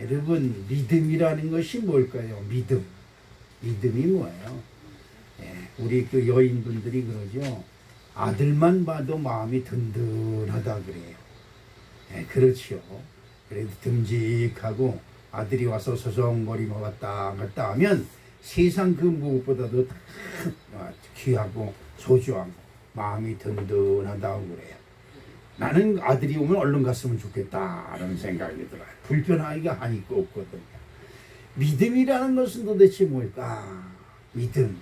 여러분, 믿음이라는 것이 뭘까요? 믿음. 믿음이 뭐예요? 우리 그 여인분들이 그러죠. 아들만 봐도 마음이 든든하다 그래요. 그렇지요. 그래도 듬직하고 아들이 와서 서성거리며 왔다 갔다 하면 세상 그 무엇보다도 귀하고 소중하고 마음이 든든하다고 그래요. 나는 아들이 오면 얼른 갔으면 좋겠다라는 생각이 들어요. 불편하기가 하니까 없거든요. 믿음이라는 것은 도대체 뭘까? 믿음.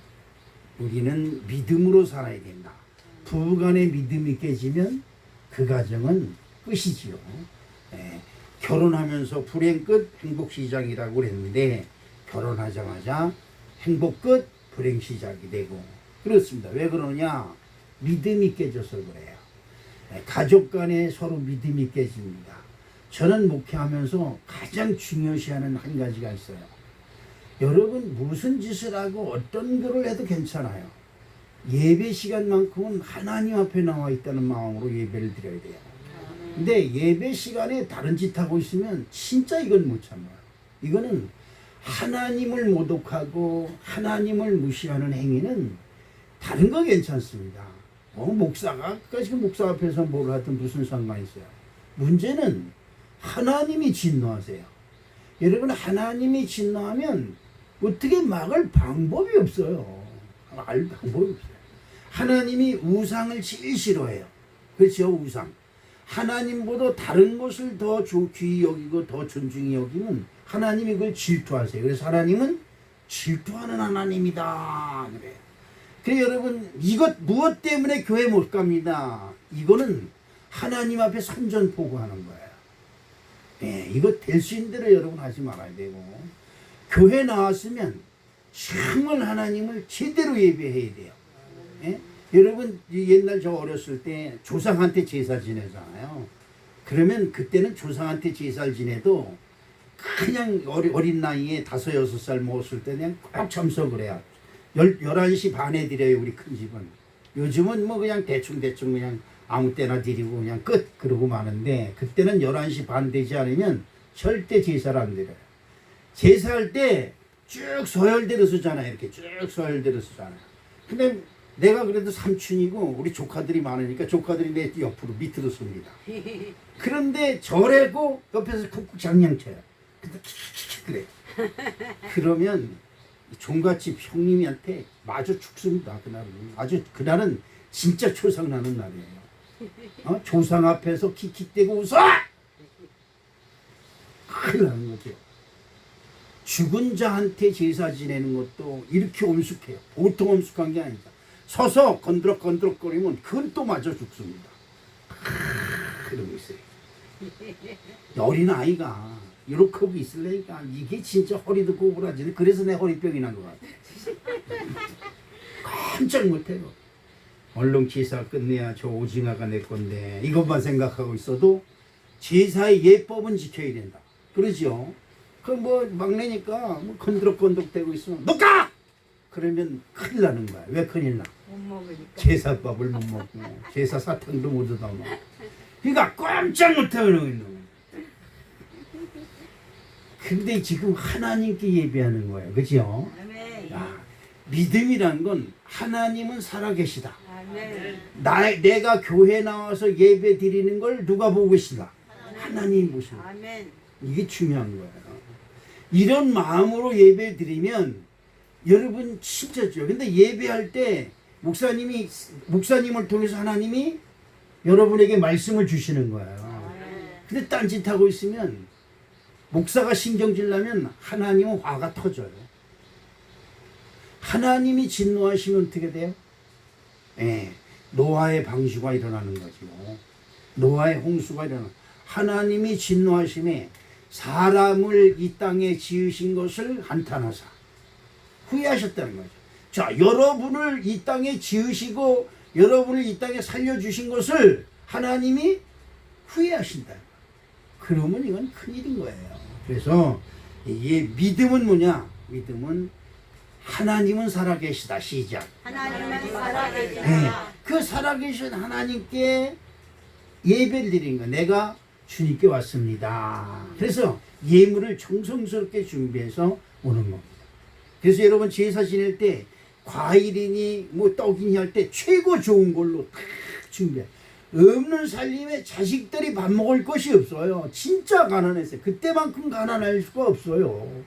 우리는 믿음으로 살아야 된다. 부부간의 믿음이 깨지면 그 가정은 끝이지요. 결혼하면서 불행 끝 행복 시작이라고 그랬는데 결혼하자마자 행복 끝 불행 시작이 되고 그렇습니다. 왜 그러냐? 믿음이 깨져서 그래요. 가족 간에 서로 믿음이 깨집니다. 저는 목회하면서 가장 중요시하는 한 가지가 있어요. 여러분, 무슨 짓을 하고 어떤 글을 해도 괜찮아요. 예배 시간만큼은 하나님 앞에 나와 있다는 마음으로 예배를 드려야 돼요. 근데 예배 시간에 다른 짓 하고 있으면 진짜 이건 못 참아요. 이거는 하나님을 모독하고 하나님을 무시하는 행위는 다른 거 괜찮습니다. 목사가 지금 목사 앞에서 뭘 하든 무슨 상관이 있어요. 문제는 하나님이 진노하세요. 여러분, 하나님이 진노하면 어떻게 막을 방법이 없어요. 알 방법이 없어요. 하나님이 우상을 제일 싫어해요. 그렇죠? 우상. 하나님보다 다른 것을 더 귀히 여기고 더 존중히 여기면 하나님이 그걸 질투하세요. 그래서 하나님은 질투하는 하나님이다 그래요. 그래서 여러분, 이것 무엇 때문에 교회 못 갑니다. 이거는 하나님 앞에 선전포고하는 거예요. 이거 될 수 있는 대로 여러분 하지 말아야 되고, 교회 나왔으면 정말 하나님을 제대로 예배해야 돼요. 여러분, 옛날 저 어렸을 때 조상한테 제사 지내잖아요. 그러면 그때는 조상한테 제사를 지내도 그냥 어린 나이에 5, 6살 먹었을 때 그냥 꼭 참석을 해요. 11시 반에 드려요, 우리 큰 집은. 요즘은 뭐 그냥 대충 그냥 아무 때나 드리고 그냥 끝 그러고 마는데, 그때는 11시 반 되지 않으면 절대 제사를 안 드려요. 제사할 때 쭉 서열대로 쓰잖아요. 이렇게 쭉 서열대로 쓰잖아요. 근데 내가 그래도 삼촌이고 우리 조카들이 많으니까 조카들이 내 옆으로 밑으로 씁니다. 그런데 저래고 옆에서 쿡쿡 장냥쳐요. 근데 그래. 그러면 종갓집 형님한테 마주 죽습니다. 그날은. 그날은 진짜 초상나는 날이에요. 조상 앞에서 킥킥대고 웃어! 큰일 나는 거죠. 죽은 자한테 제사 지내는 것도 이렇게 엄숙해요. 보통 엄숙한 게 아니다. 서서 건드럭거리면 그건 또 맞아 죽습니다. 그러고 있어요. 어린 아이가 이렇게 하고 있으려니까 이게 진짜 허리도 꼬부라지네. 그래서 내 허리병이 난 것 같아. 깜짝 못해요. 얼른 제사 끝내야 저 오징어가 내 건데 이것만 생각하고 있어도 제사의 예법은 지켜야 된다. 그러죠? 그럼 뭐 막내니까 뭐 건드럭대고 있으면 너 가! 그러면 큰일 나는 거야. 왜 큰일 나? 못 먹으니까. 제사밥을 못 먹고 제사 사탕도 못 얻어 먹고. 그러니까 깜짝 못하고 있는 거야. 근데 지금 하나님께 예배하는 거예요. 그죠? 야, 믿음이란 건 하나님은 살아계시다. 내가 교회 나와서 예배 드리는 걸 누가 보고 계시다? 하나님이 보신다. 이게 중요한 거예요. 이런 마음으로 예배 드리면 여러분 진짜죠. 근데 예배할 때 목사님을 통해서 하나님이 여러분에게 말씀을 주시는 거예요. 근데 딴짓하고 있으면 목사가 신경질 나면 하나님은 화가 터져요. 하나님이 진노하시면 어떻게 돼요? 노아의 방주가 일어나는 거죠. 노아의 홍수가 일어나는. 하나님이 진노하심에 사람을 이 땅에 지으신 것을 한탄하사 후회하셨다는 거죠. 자, 여러분을 이 땅에 지으시고 여러분을 이 땅에 살려주신 것을 하나님이 후회하신다. 그러면 이건 큰일인 거예요. 그래서 이 믿음은 뭐냐? 믿음은 하나님은 살아계시다. 시작. 하나님은 살아계시다. 그 살아계신 하나님께 예배를 드리는 거야. 내가 주님께 왔습니다. 그래서 예물을 정성스럽게 준비해서 오는 겁니다. 그래서 여러분 제사 지낼 때 과일이니 뭐 떡이니 할 때 최고 좋은 걸로 다 준비해. 없는 살림에 자식들이 밥 먹을 것이 없어요. 진짜 가난했어요. 그때만큼 가난할 수가 없어요.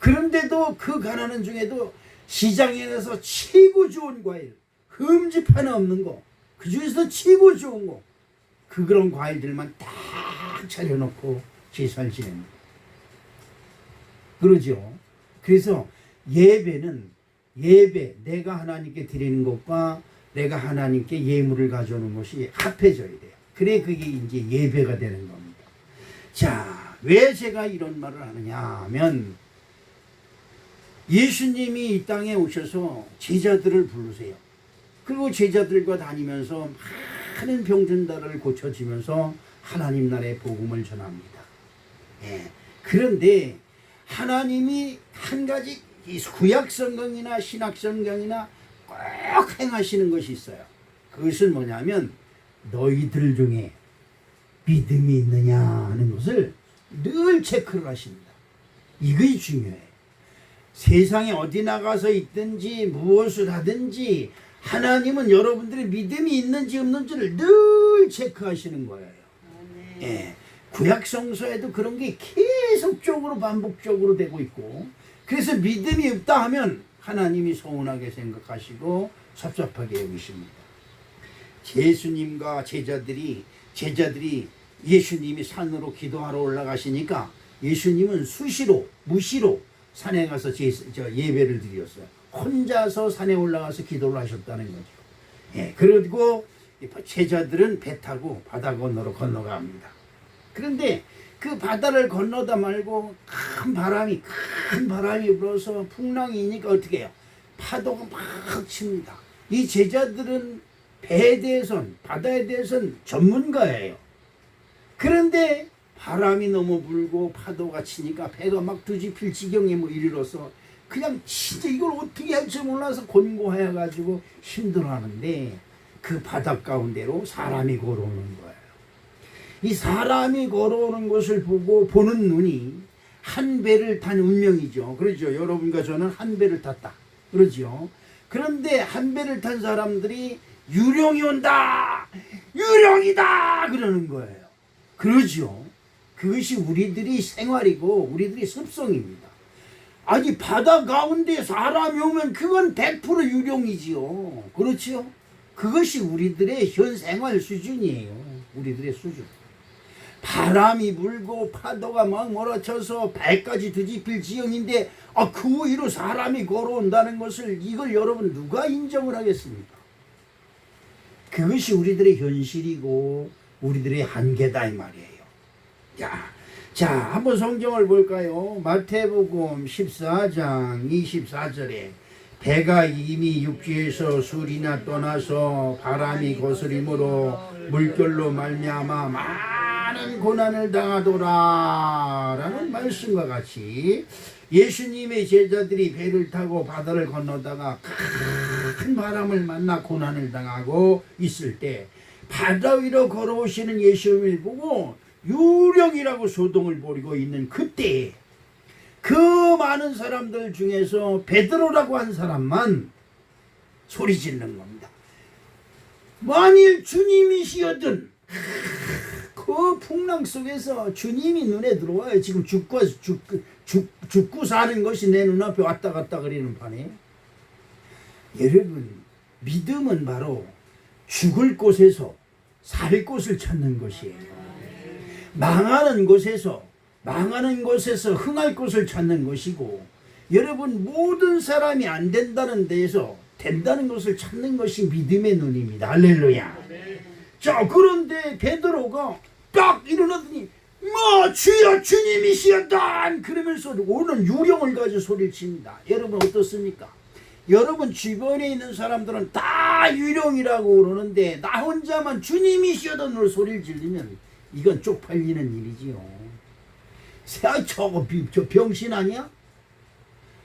그런데도 그 가난한 중에도 시장에 가서 최고 좋은 과일, 흠집 하나 없는 거, 그 중에서 최고 좋은 거, 그런 과일들만 딱 차려놓고 제사를 지냅니다. 그러죠. 그래서 예배는 내가 하나님께 드리는 것과 내가 하나님께 예물을 가져오는 것이 합해져야 돼요. 그래 그게 이제 예배가 되는 겁니다. 자, 왜 제가 이런 말을 하느냐 하면 예수님이 이 땅에 오셔서 제자들을 부르세요. 그리고 제자들과 다니면서 많은 병든자를 고쳐지면서 하나님 나라의 복음을 전합니다. 예. 그런데 하나님이 한 가지 구약성경이나 신약성경이나 꼭 행하시는 것이 있어요. 그것은 뭐냐면 너희들 중에 믿음이 있느냐 하는 것을 늘 체크를 하십니다. 이것이 중요해요. 세상에 어디 나가서 있든지 무엇을 하든지 하나님은 여러분들의 믿음이 있는지 없는지를 늘 체크하시는 거예요. 예. 구약성서에도 그런 게 계속적으로 반복적으로 되고 있고, 그래서 믿음이 없다 하면 하나님이 서운하게 생각하시고 섭섭하게 여기십니다. 예수님과 제자들이 예수님이 산으로 기도하러 올라가시니까 예수님은 무시로 산에 가서 예배를 드렸어요. 혼자서 산에 올라가서 기도를 하셨다는 거죠. 예, 그리고 제자들은 배 타고 바다 건너로 건너갑니다. 그런데 그 바다를 건너다 말고 큰 바람이 불어서 풍랑이니까 어떻게 해요? 파도가 막 칩니다. 이 제자들은 배에 대해서는, 바다에 대해서는 전문가예요. 그런데 바람이 너무 불고 파도가 치니까 배가 막 뒤집힐 지경에 뭐 이르러서 그냥 진짜 이걸 어떻게 할지 몰라서 곤고해가지고 힘들어하는데 그 바닷 가운데로 사람이 걸어오는 거예요. 이 사람이 걸어오는 것을 보는 눈이 한 배를 탄 운명이죠. 그렇죠. 여러분과 저는 한 배를 탔다. 그렇죠. 그런데 한 배를 탄 사람들이 유령이 온다! 유령이다! 그러는 거예요. 그러죠. 그것이 우리들이 생활이고 우리들이 습성입니다. 아니 바다 가운데 사람이 오면 그건 100% 유령이지요. 그렇죠. 그것이 우리들의 현 생활 수준이에요. 우리들의 수준. 바람이 불고 파도가 막 몰아쳐서 발까지 뒤집힐 지형인데 그 위로 사람이 걸어온다는 것을 이걸 여러분 누가 인정을 하겠습니까? 그것이 우리들의 현실이고 우리들의 한계다 이 말이에요. 자, 한번 성경을 볼까요? 마태복음 14장 24절에 배가 이미 육지에서 술이나 떠나서 바람이 거스림으로 물결로 말미암아 많은 고난을 당하더라 라는 말씀과 같이 예수님의 제자들이 배를 타고 바다를 건너다가 큰 바람을 만나 고난을 당하고 있을 때 바다 위로 걸어오시는 예수님을 보고 유령이라고 소동을 벌이고 있는 그때 그 많은 사람들 중에서 베드로라고 한 사람만 소리 지르는 겁니다. 만일 주님이시여든 그 풍랑 속에서 주님이 눈에 들어와요. 지금 죽고 사는 것이 내 눈앞에 왔다 갔다 그리는 판에 여러분 믿음은 바로 죽을 곳에서 살 곳을 찾는 것이에요. 망하는 곳에서 흥할 곳을 찾는 것이고 여러분 모든 사람이 안 된다는 데에서 된다는 것을 찾는 것이 믿음의 눈입니다. 할렐루야. 자, 그런데 베드로가 딱 일어나더니 주여 주님이시였다 그러면서 오는 유령을 가지고 소리를 칩니다. 여러분 어떻습니까? 여러분 주변에 있는 사람들은 다 유령이라고 그러는데 나 혼자만 주님이시여던 소리를 지르면 이건 쪽팔리는 일이지요. 저 병신 아니야?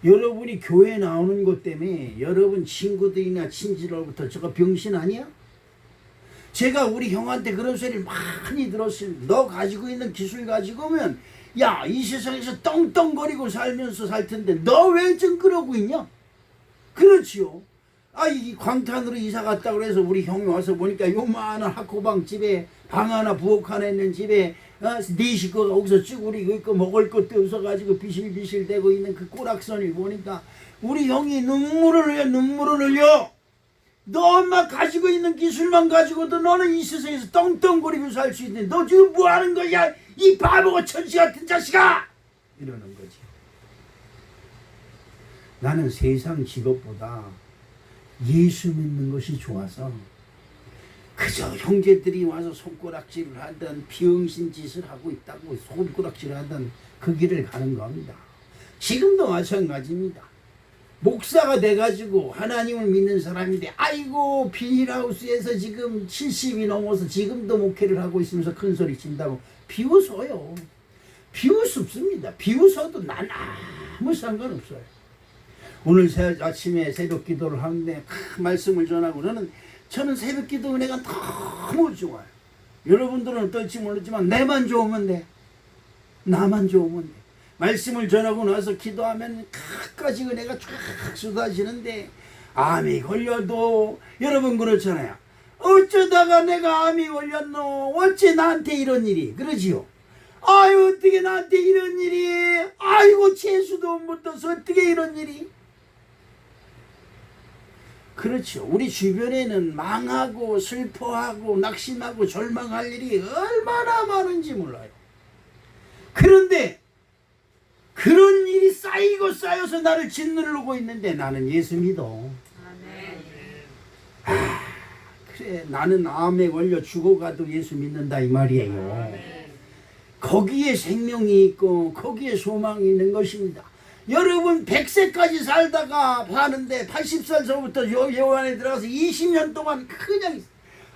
여러분이 교회 나오는 것 때문에 여러분 친구들이나 친지로부터 저거 병신 아니야? 제가 우리 형한테 그런 소리를 많이 들었어요. 너 가지고 있는 기술 가지고면 야, 이 세상에서 떵떵거리고 살면서 살 텐데 너 왜 좀 그러고 있냐? 그렇지요. 아, 이 광탄으로 이사 갔다 그래서 우리 형이 와서 보니까 요만한 학고방 집에 방 하나 부엌 하나 있는 집에 네 식구가 거기서 쭈구리고 있고 먹을 것도 없어가지고 비실비실 대고 있는 그 꼬락선을 보니까 우리 형이 눈물을 흘려. 너 엄마 가지고 있는 기술만 가지고도 너는 이 세상에서 떵떵거리고 살 수 있는데 너 지금 뭐 하는 거야? 이 바보가 천지 같은 자식아! 이러는 거지. 나는 세상 직업보다 예수 믿는 것이 좋아서 그저 형제들이 와서 손가락질을 하던 비응신 짓을 하고 있다고 손가락질을 하던 그 길을 가는 겁니다. 지금도 마찬가지입니다. 목사가 돼가지고 하나님을 믿는 사람인데 아이고 비닐하우스에서 지금 70이 넘어서 지금도 목회를 하고 있으면서 큰 소리 친다고 비웃어요. 비웃습니다. 비웃어도 난 아무 상관없어요. 오늘 아침에 새벽 기도를 하는데 말씀을 전하고 저는 새벽 기도 은혜가 너무 좋아요. 여러분들은 어떨지 모르지만 내만 좋으면 돼. 나만 좋으면 돼. 말씀을 전하고 나서 기도하면 갖가지 은혜가 쫙 쏟아지는데 암이 걸려도 여러분 그렇잖아요. 어쩌다가 내가 암이 걸렸노? 어째 나한테 이런 일이? 그러지요. 아유 어떻게 나한테 이런 일이? 아이고 재수도 못 떠서 어떻게 이런 일이? 그렇죠. 우리 주변에는 망하고 슬퍼하고 낙심하고 절망할 일이 얼마나 많은지 몰라요. 그런데 그런 일이 쌓이고 쌓여서 나를 짓누르고 있는데 나는 예수 믿어. 아, 그래 나는 암에 걸려 죽어가도 예수 믿는다 이 말이에요. 거기에 생명이 있고 거기에 소망이 있는 것입니다. 여러분 100세까지 살다가 사는데 80살서부터 요양원에 들어가서 20년 동안 그냥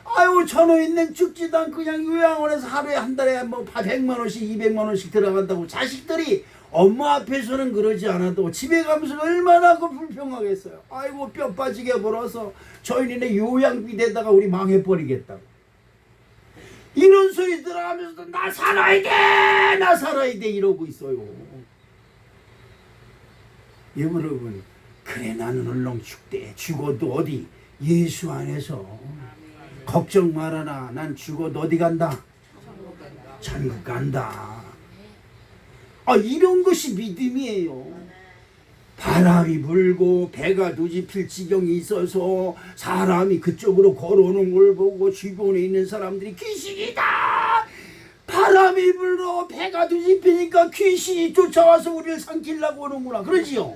아유 전후 있는 죽지도 않고 그냥 요양원에서 하루에 한 달에 뭐 100만 원씩 200만 원씩 들어간다고 자식들이 엄마 앞에서는 그러지 않아도 집에 가면서 얼마나 그 불평하겠어요. 아이고 뼈 빠지게 벌어서 저희네 요양비 대다가 우리 망해버리겠다고 이런 소리 들어가면서도 나 살아야 돼 나 살아야 돼 이러고 있어요. 여러분 그래 나는 얼렁 죽대 죽어도 어디 예수 안에서 걱정 말아라. 난 죽어도 어디 간다? 천국 간다. 아 이런 것이 믿음이에요. 바람이 불고 배가 뒤집힐 지경이 있어서 사람이 그쪽으로 걸어오는 걸 보고 주변에 있는 사람들이 귀신이다. 바람이 불고 배가 뒤집히니까 귀신이 쫓아와서 우리를 삼키려고 오는구나. 그러지요.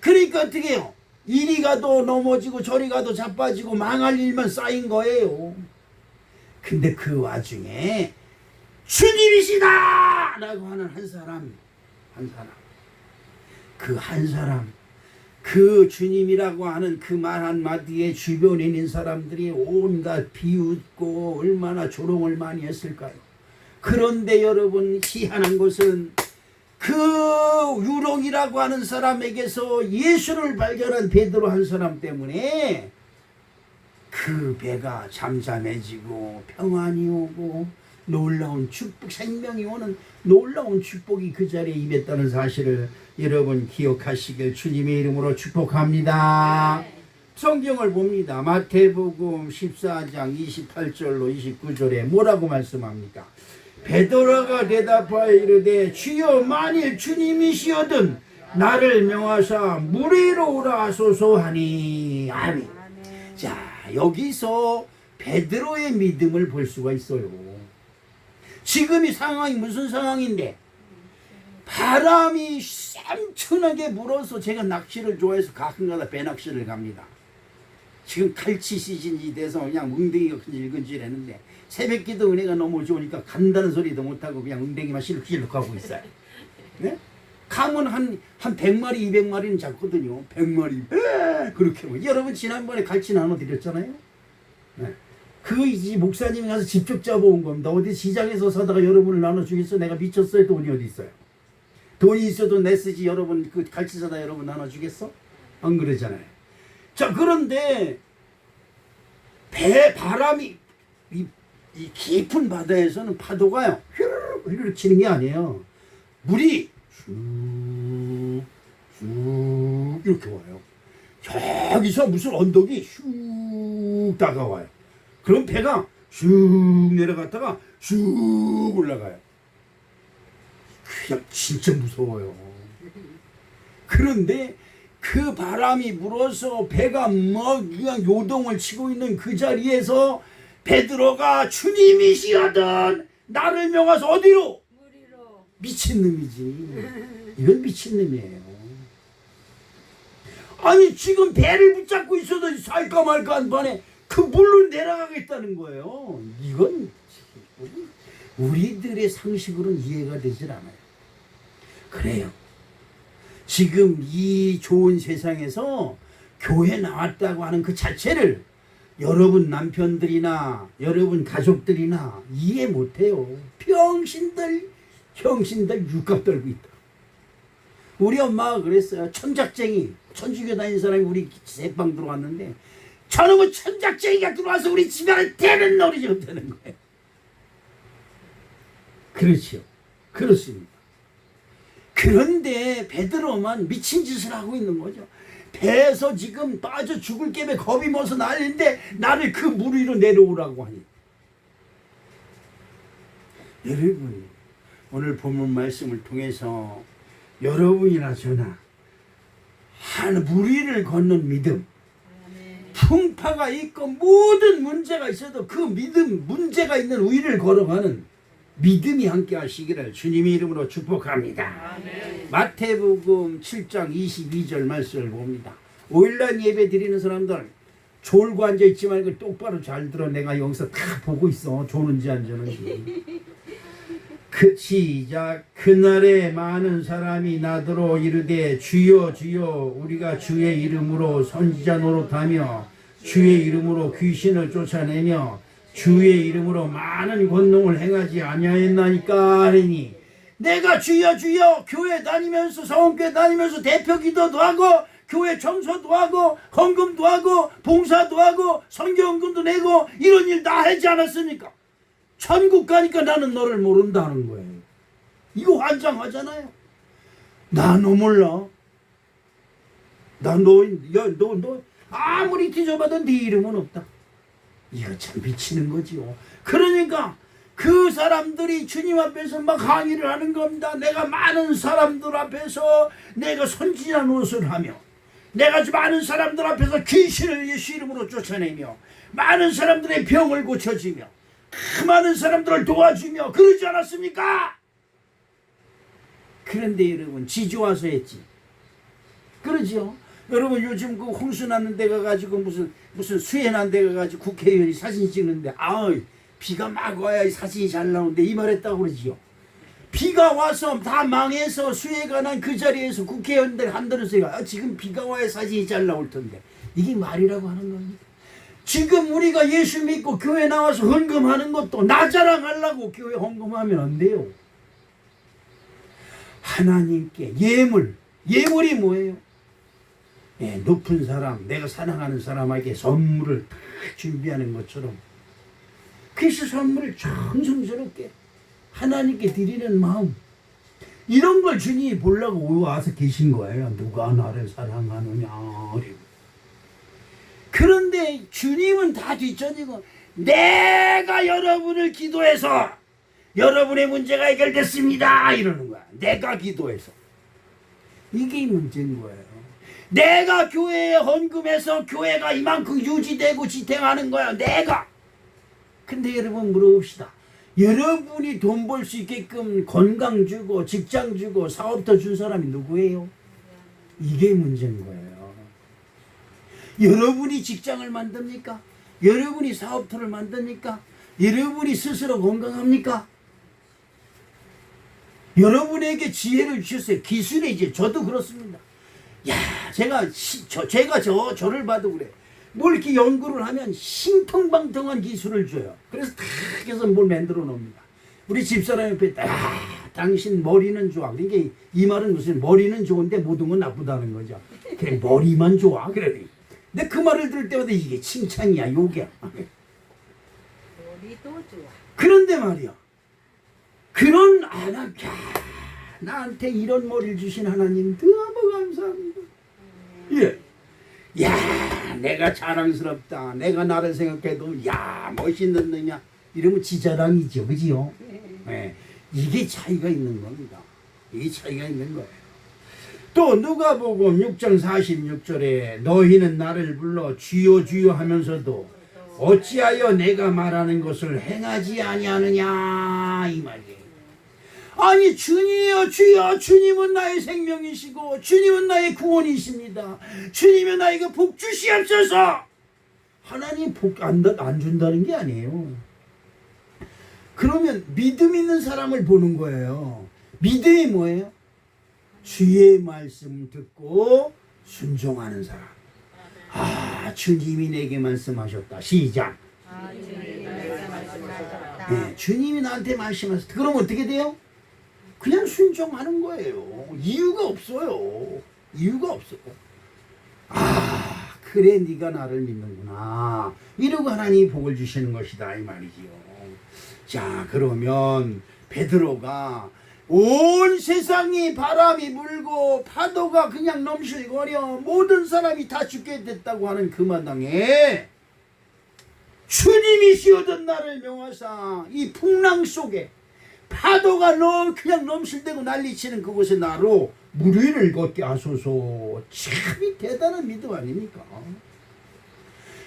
그러니까 어떻게 해요? 이리 가도 넘어지고 저리 가도 자빠지고 망할 일만 쌓인 거예요. 근데 그 와중에 주님이시다! 라고 하는 한 사람 그 주님이라고 하는 그 말 한마디에 주변에 있는 사람들이 온갖 비웃고 얼마나 조롱을 많이 했을까요? 그런데 여러분 희한한 것은 그 유롱이라고 하는 사람에게서 예수를 발견한 베드로 한 사람 때문에 그 배가 잠잠해지고 평안이 오고 놀라운 축복, 생명이 오는 놀라운 축복이 그 자리에 임했다는 사실을 여러분 기억하시길 주님의 이름으로 축복합니다. 성경을 봅니다. 마태복음 14장 28절로 29절에 뭐라고 말씀합니까? 베드로가 대답하여 이르되 주여 만일 주님이시거든 나를 명하사 물 위로 오라 하소서 하니 아멘. 자 여기서 베드로의 믿음을 볼 수가 있어요. 지금 이 상황이 무슨 상황인데 바람이 샘천하게 불어서 제가 낚시를 좋아해서 가끔가다 배낚시를 갑니다. 지금 갈치 시즌이 돼서 그냥 웅덩이가 근질근질했는데 새벽기도 은혜가 너무 좋으니까 간다는 소리도 못하고 그냥 웅덩이만 실룩실룩하고 있어요. 네? 감은 한 100마리 200마리는 잡거든요. 100마리 그렇게 뭐. 여러분 지난번에 갈치 나눠드렸잖아요. 네. 그 목사님이 가서 직접 잡아온 겁니다. 어디 시장에서 사다가 여러분을 나눠주겠어? 내가 미쳤어요? 돈이 어디 있어요? 돈이 있어도 내 쓰지 여러분 그 갈치 사다 여러분 나눠주겠어? 안 그러잖아요. 자 그런데 바람이 이 깊은 바다에서는 파도가요 휘르르 치는 게 아니에요. 물이 슉 이렇게 와요. 저기서 무슨 언덕이 슉 다가와요. 그럼 배가 슉 내려갔다가 슉 올라가요. 그냥 진짜 무서워요. 그런데 그 바람이 불어서 배가 막 그냥 요동을 치고 있는 그 자리에서 베드로가 주님이시거든 나를 명하소 어디로? 무리로. 미친놈이지. 이건 미친놈이에요. 아니 지금 배를 붙잡고 있어도 살까 말까 한 번에 그 물로 내려가겠다는 거예요. 이건 우리들의 상식으로는 이해가 되질 않아요. 그래요. 지금 이 좋은 세상에서 교회 나왔다고 하는 그 자체를 여러분 남편들이나 여러분 가족들이나 이해 못해요. 병신들 육갑 떨고 있다. 우리 엄마가 그랬어요. 천작쟁이 천주교 다니는 사람이 우리 새방 들어왔는데 저놈의 천작쟁이가 들어와서 우리 집안을 대는 노리지 못하는 거예요. 그렇죠. 그렇습니다. 그런데 베드로만 미친 짓을 하고 있는 거죠. 배에서 지금 빠져 죽을 게임에 겁이 먹어서 난리인데 나를 그 물 위로 내려오라고 하니. 여러분 오늘 본문 말씀을 통해서 여러분이나 저나 한 물 위를 걷는 믿음, 풍파가 있고 모든 문제가 있어도 그 믿음 문제가 있는 위를 걸어가는 믿음이 함께 하시기를 주님의 이름으로 축복합니다. 아멘. 마태복음 7장 22절 말씀을 봅니다. 5일날 예배 드리는 사람들 졸고 앉아있지 말고 똑바로 잘 들어. 내가 여기서 다 보고 있어. 조는지 안 조는지. 시작. 그날에 많은 사람이 나더러 이르되 주여 주여 우리가 주의 이름으로 선지자 노릇하며 주의 이름으로 귀신을 쫓아내며 주의 이름으로 많은 권능을 행하지 아니하였나이까 하리니 내가 주여 주여 교회 다니면서 성교회 다니면서 대표 기도도 하고 교회 청소도 하고 헌금도 하고 봉사도 하고 선교헌금도 내고 이런 일 다 하지 않았습니까? 천국 가니까 나는 너를 모른다는 거예요. 이거 환장하잖아요. 나 너 몰라. 나 너 아무리 뒤져봐도 네 이름은 없다. 이거 참 미치는 거지요. 그러니까 그 사람들이 주님 앞에서 막 항의를 하는 겁니다. 내가 많은 사람들 앞에서 내가 선지자 노릇을 하며 내가 많은 사람들 앞에서 귀신을 예수 이름으로 쫓아내며 많은 사람들의 병을 고쳐주며 많은 사람들을 도와주며 그러지 않았습니까? 그런데 여러분 지주 와서 했지. 그러죠. 여러분 요즘 그 홍수 났는 데 가가지고 무슨 수해 난 데 가가지고 국회의원이 사진 찍는데 비가 막 와야 사진이 잘 나오는데 이 말했다고 그러지요. 비가 와서 다 망해서 수해가 난 그 자리에서 국회의원들 한들으세요. 지금 비가 와야 사진이 잘 나올 텐데 이게 말이라고 하는 겁니다. 지금 우리가 예수 믿고 교회 나와서 헌금하는 것도 나 자랑하려고 교회 헌금하면 안 돼요. 하나님께 예물이 뭐예요? 높은 사람, 내가 사랑하는 사람에게 선물을 다 준비하는 것처럼 그래서 선물을 정성스럽게 하나님께 드리는 마음, 이런 걸 주님이 보려고 와서 계신 거예요. 누가 나를 사랑하느냐. 그런데 주님은 다 뒷전이고 내가 여러분을 기도해서 여러분의 문제가 해결됐습니다 이러는 거야. 내가 기도해서. 이게 문제인 거예요. 내가 교회에 헌금해서 교회가 이만큼 유지되고 지탱하는 거야. 내가. 근데 여러분 물어봅시다. 여러분이 돈 벌 수 있게끔 건강 주고 직장 주고 사업도 준 사람이 누구예요? 이게 문제인 거예요. 여러분이 직장을 만듭니까? 여러분이 사업터를 만듭니까? 여러분이 스스로 건강합니까? 여러분에게 지혜를 주셨어요. 기술이 이제 저도 그렇습니다. 야, 제가 저를 봐도 그래. 뭘 이렇게 연구를 하면 신통방통한 기술을 줘요. 그래서 탁 해서 뭘 만들어 놓습니다. 우리 집사람 옆에 당신 머리는 좋아. 그러니까 이 말은 무슨 머리는 좋은데 모든 건 나쁘다는 거죠. 그래 머리만 좋아. 그래. 근데 그 말을 들을 때마다 이게 칭찬이야, 욕이야. 그런데 말이야. 그런 나한테 이런 머리를 주신 하나님 너무 감사합니다. 예. 야, 내가 자랑스럽다. 내가 나를 생각해도 야, 멋있는 놈이야. 이러면 지자랑이죠. 그지요? 예. 이게 차이가 있는 겁니다. 이게 차이가 있는 거예요. 또 누가복음 6장 46절에 너희는 나를 불러 주여 주여 하면서도 어찌하여 내가 말하는 것을 행하지 아니하느냐 이 말이에요. 아니 주님이여 주여, 주님은 나의 생명이시고 주님은 나의 구원이십니다. 주님은 나에게 복 주시옵소서. 하나님 복 안 준다는 게 아니에요. 그러면 믿음 있는 사람을 보는 거예요. 믿음이 뭐예요? 주의 말씀 듣고 순종하는 사람. 아, 주님이 내게 말씀하셨다. 시작. 네, 주님이 나한테 말씀하셨다. 그럼 어떻게 돼요? 그냥 순종하는 거예요. 이유가 없어요. 이유가 없어요. 아, 그래 네가 나를 믿는구나. 이러고 하나님이 복을 주시는 것이다 이 말이지요. 자, 그러면 베드로가 온 세상이 바람이 불고 파도가 그냥 넘실거려 모든 사람이 다 죽게 됐다고 하는 그 마당에 주님이 씌워준 나를 명하사 이 풍랑 속에 파도가 그냥 넘실대고 난리치는 그곳에 나로 물 위를 걷게 하소서. 참 대단한 믿음 아닙니까?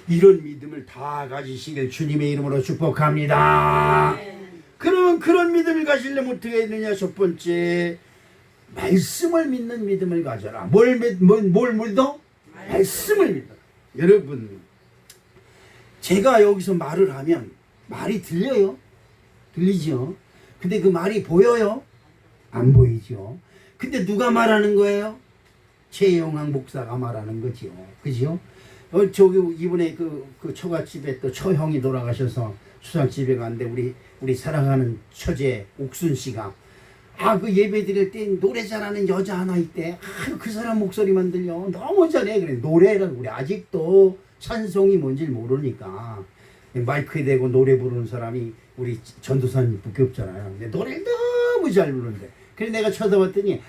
이런 믿음을 다 가지시길 주님의 이름으로 축복합니다. 그러면 그런 믿음을 가지려면 어떻게 했느냐? 첫 번째, 말씀을 믿는 믿음을 가져라. 뭘 믿어? 말씀을 믿어라. 여러분, 제가 여기서 말을 하면 말이 들려요? 들리죠? 근데 그 말이 보여요? 안 보이죠? 근데 누가 말하는 거예요? 최영학 목사가 말하는 거죠. 그죠? 저기 이번에 그 처갓집에 또 처형이 돌아가셔서 수상집에 갔는데 우리 사랑하는 처제 옥순 씨가 그 예배 드릴 때 노래 잘하는 여자 하나 있대. 그 사람 목소리만 들려. 너무 잘해. 그래. 노래를 우리 아직도 찬송이 뭔지 모르니까 마이크에 대고 노래 부르는 사람이 우리 전도사님밖에 없잖아요. 근데 노래를 너무 잘 부르는데. 그래서 내가 쳐다봤더니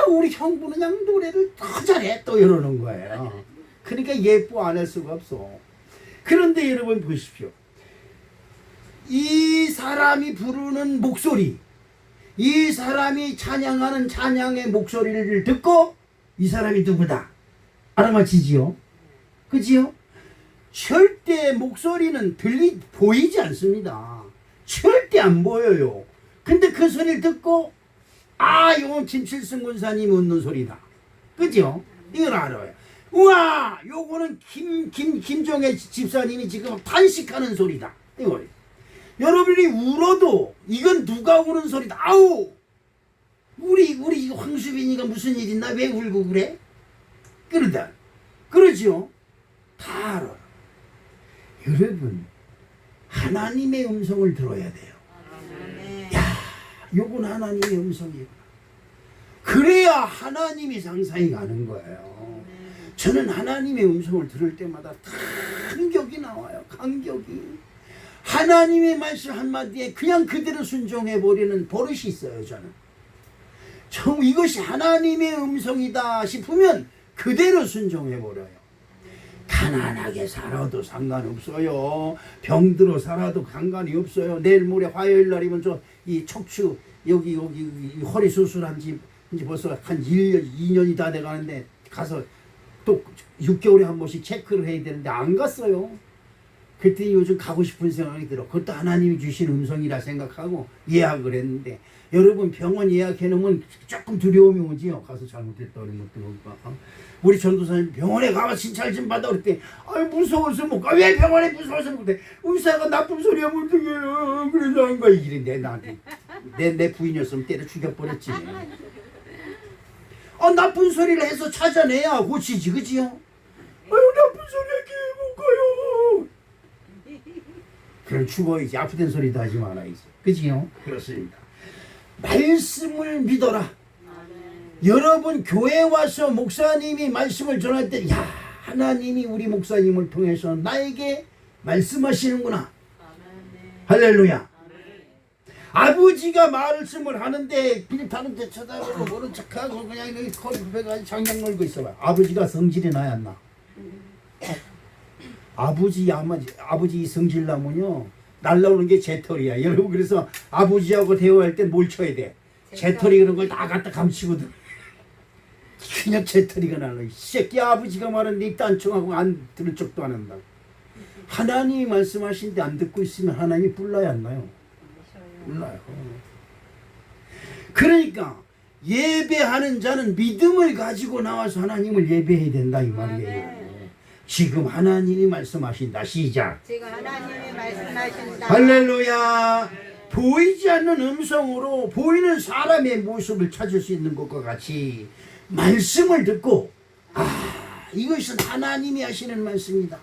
우리 형부는 그냥 노래를 더 잘해 또 이러는 거예요. 그러니까 예뻐 안 할 수가 없어. 그런데 여러분 보십시오. 이 사람이 부르는 목소리, 이 사람이 찬양하는 찬양의 목소리를 듣고 이 사람이 누구다 알아맞히지요? 그지요? 절대 목소리는 보이지 않습니다. 절대 안 보여요. 근데 그 소리를 듣고 이건 김칠승 군사님이 웃는 소리다. 그죠? 이걸 알아요. 우와, 요거는 김종혜 집사님이 지금 탄식하는 소리다. 이거예요. 여러분이 울어도 이건 누가 우는 소리다. 우리 황수빈이가 무슨 일 있나? 왜 울고 그래? 그러다. 그러죠? 다 알아요. 여러분, 하나님의 음성을 들어야 돼요. 야, 요건 하나님의 음성이구나. 그래야 하나님이 상상이 가는 거예요. 저는 하나님의 음성을 들을 때마다 감격이 나와요. 감격이. 하나님의 말씀 한마디에 그냥 그대로 순종해버리는 버릇이 있어요. 저는 이것이 하나님의 음성이다 싶으면 그대로 순종해버려요. 가난하게 살아도 상관없어요. 병들어 살아도 상관이 없어요. 내일 모레 화요일 날이면 이 척추 여기 허리 수술한 지 이제 벌써 한 1년, 2년이 다 돼가는데 가서 또 6개월에 한 번씩 체크를 해야 되는데 안 갔어요. 그랬더니 요즘 가고 싶은 생각이 들어. 그것도 하나님이 주신 음성이라 생각하고 예약을 했는데, 여러분 병원 예약해놓으면 조금 두려움이 오지요. 가서 잘못했다 그런 것도. 우리 전도사님 병원에 가봐 진찰 좀 받아 그랬더니 무서워서 못 가. 왜 병원에 무서워서 못 가? 의사가 나쁜 소리 하면 어떡해요. 그래서 안 가. 이래 나한테. 내 부인이었으면 때려 죽여버렸지. 나쁜 소리를 해서 찾아내야 고치지. 그지요? 나쁜 소리 할게 못 가요. 그럼 죽어야지. 아프된 소리도 하지 말아야지. 그지요? 그렇습니다. 말씀을 믿어라. 여러분 교회 와서 목사님이 말씀을 전할 때 하나님이 우리 목사님을 통해서 나에게 말씀하시는구나. 할렐루야. 아버지가 말씀을 하는데 다른 데 쳐다보고 모른 척하고 그냥 여기 거리에가지고 장작 놀고 있어봐요. 아버지가 성질이 나야 안 나? 아버지 성질 나면요 날라오는 게 재털이야. 여러분 그래서 아버지하고 대화할 때 뭘 쳐야 돼? 재털이 그런 걸 다 갖다 감추거든. 그냥 재털이가 날라. 이 새끼 아버지가 말하는데 입 딴청하고 안 들을 척도 안 한다. 하나님이 말씀하시는데 안 듣고 있으면 하나님이 불나야 안 나요? 불나요. 그러니까 예배하는 자는 믿음을 가지고 나와서 하나님을 예배해야 된다 이 말이에요. 지금 하나님이 말씀하신다. 시작. 지금 하나님이 말씀하신다. 할렐루야. 보이지 않는 음성으로 보이는 사람의 모습을 찾을 수 있는 것과 같이 말씀을 듣고 이것은 하나님이 하시는 말씀이다.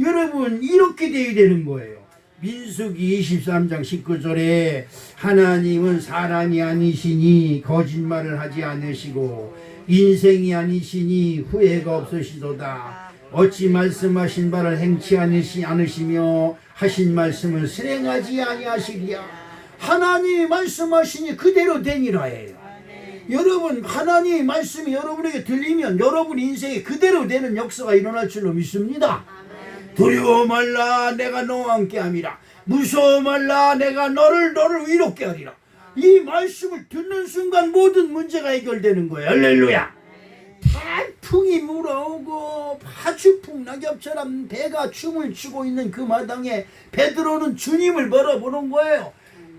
여러분 이렇게 돼야 되는 거예요. 민수기 23장 19절에 하나님은 사람이 아니시니 거짓말을 하지 않으시고 인생이 아니시니 후회가 없으시도다. 어찌 말씀하신 바를 행치 않으시며 하신 말씀을 실행하지 아니하시랴. 하나님이 말씀하시니 그대로 되니라예요. 여러분 하나님의 말씀이 여러분에게 들리면 여러분 인생에 그대로 되는 역사가 일어날 줄로 믿습니다. 두려워 말라 내가 너와 함께 함이라. 무서워 말라 내가 너를 위롭게 하리라. 이 말씀을 듣는 순간 모든 문제가 해결되는 거예요. 할렐루야. 태풍이 물어오고 파주풍 낙엽처럼 배가 춤을 추고 있는 그 마당에 베드로는 주님을 바라보는 거예요.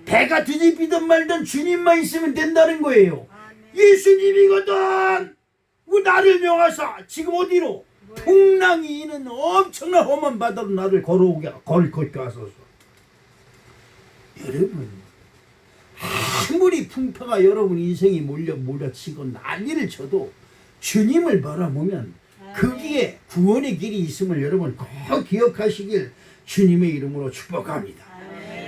배가 뒤집히든 말든 주님만 있으면 된다는 거예요. 예수님이거든. 나를 명하사 지금 어디로? 풍랑이 있는 엄청난 험한 바다로 나를 걸게 하소서. 여러분 아무리 풍파가 여러분 인생이 몰려치고 난리를 쳐도 주님을 바라보면 거기에 구원의 길이 있음을 여러분 꼭 기억하시길 주님의 이름으로 축복합니다.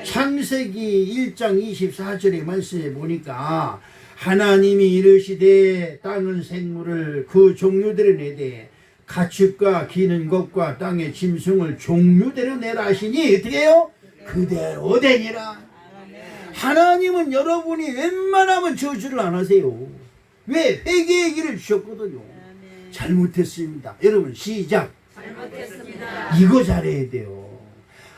창세기 1장 24절의 말씀에 보니까 하나님이 이르시되 땅은 생물을 그 종류대로 내되 가축과 기는 것과 땅의 짐승을 종류대로 내라 하시니 어떻게 해요? 그대로 되니라. 하나님은 여러분이 웬만하면 저주를 안 하세요. 왜? 회개의 길을 주셨거든요. 잘못했습니다. 여러분 시작. 잘못했습니다. 이거 잘해야 돼요.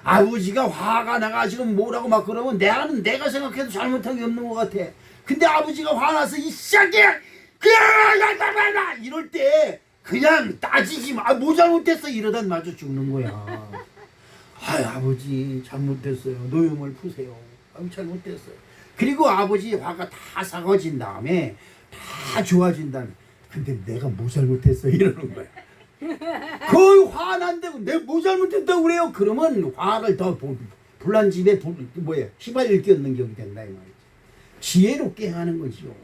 아버지가 화가 나가지고 뭐라고 막 그러면 내가 생각해도 잘못한 게 없는 것 같아. 근데 아버지가 화나서 이 새끼야 이럴 때 그냥 따지지 마. 뭐 잘못했어 이러다 맞아 죽는 거야. 아버지 잘못했어요. 노염을 푸세요. 잘못했어요. 그리고 아버지 화가 다 사가진 다음에 다 좋아진 다음에 근데 내가 뭐 잘못했어 이러는 거야. 그 화난다고 내가 뭐 잘못했다고 그래요. 그러면 화를 더 불난 집에 휘발유 끼얹는 격이 된다 이 말이지. 지혜롭게 하는 거지요.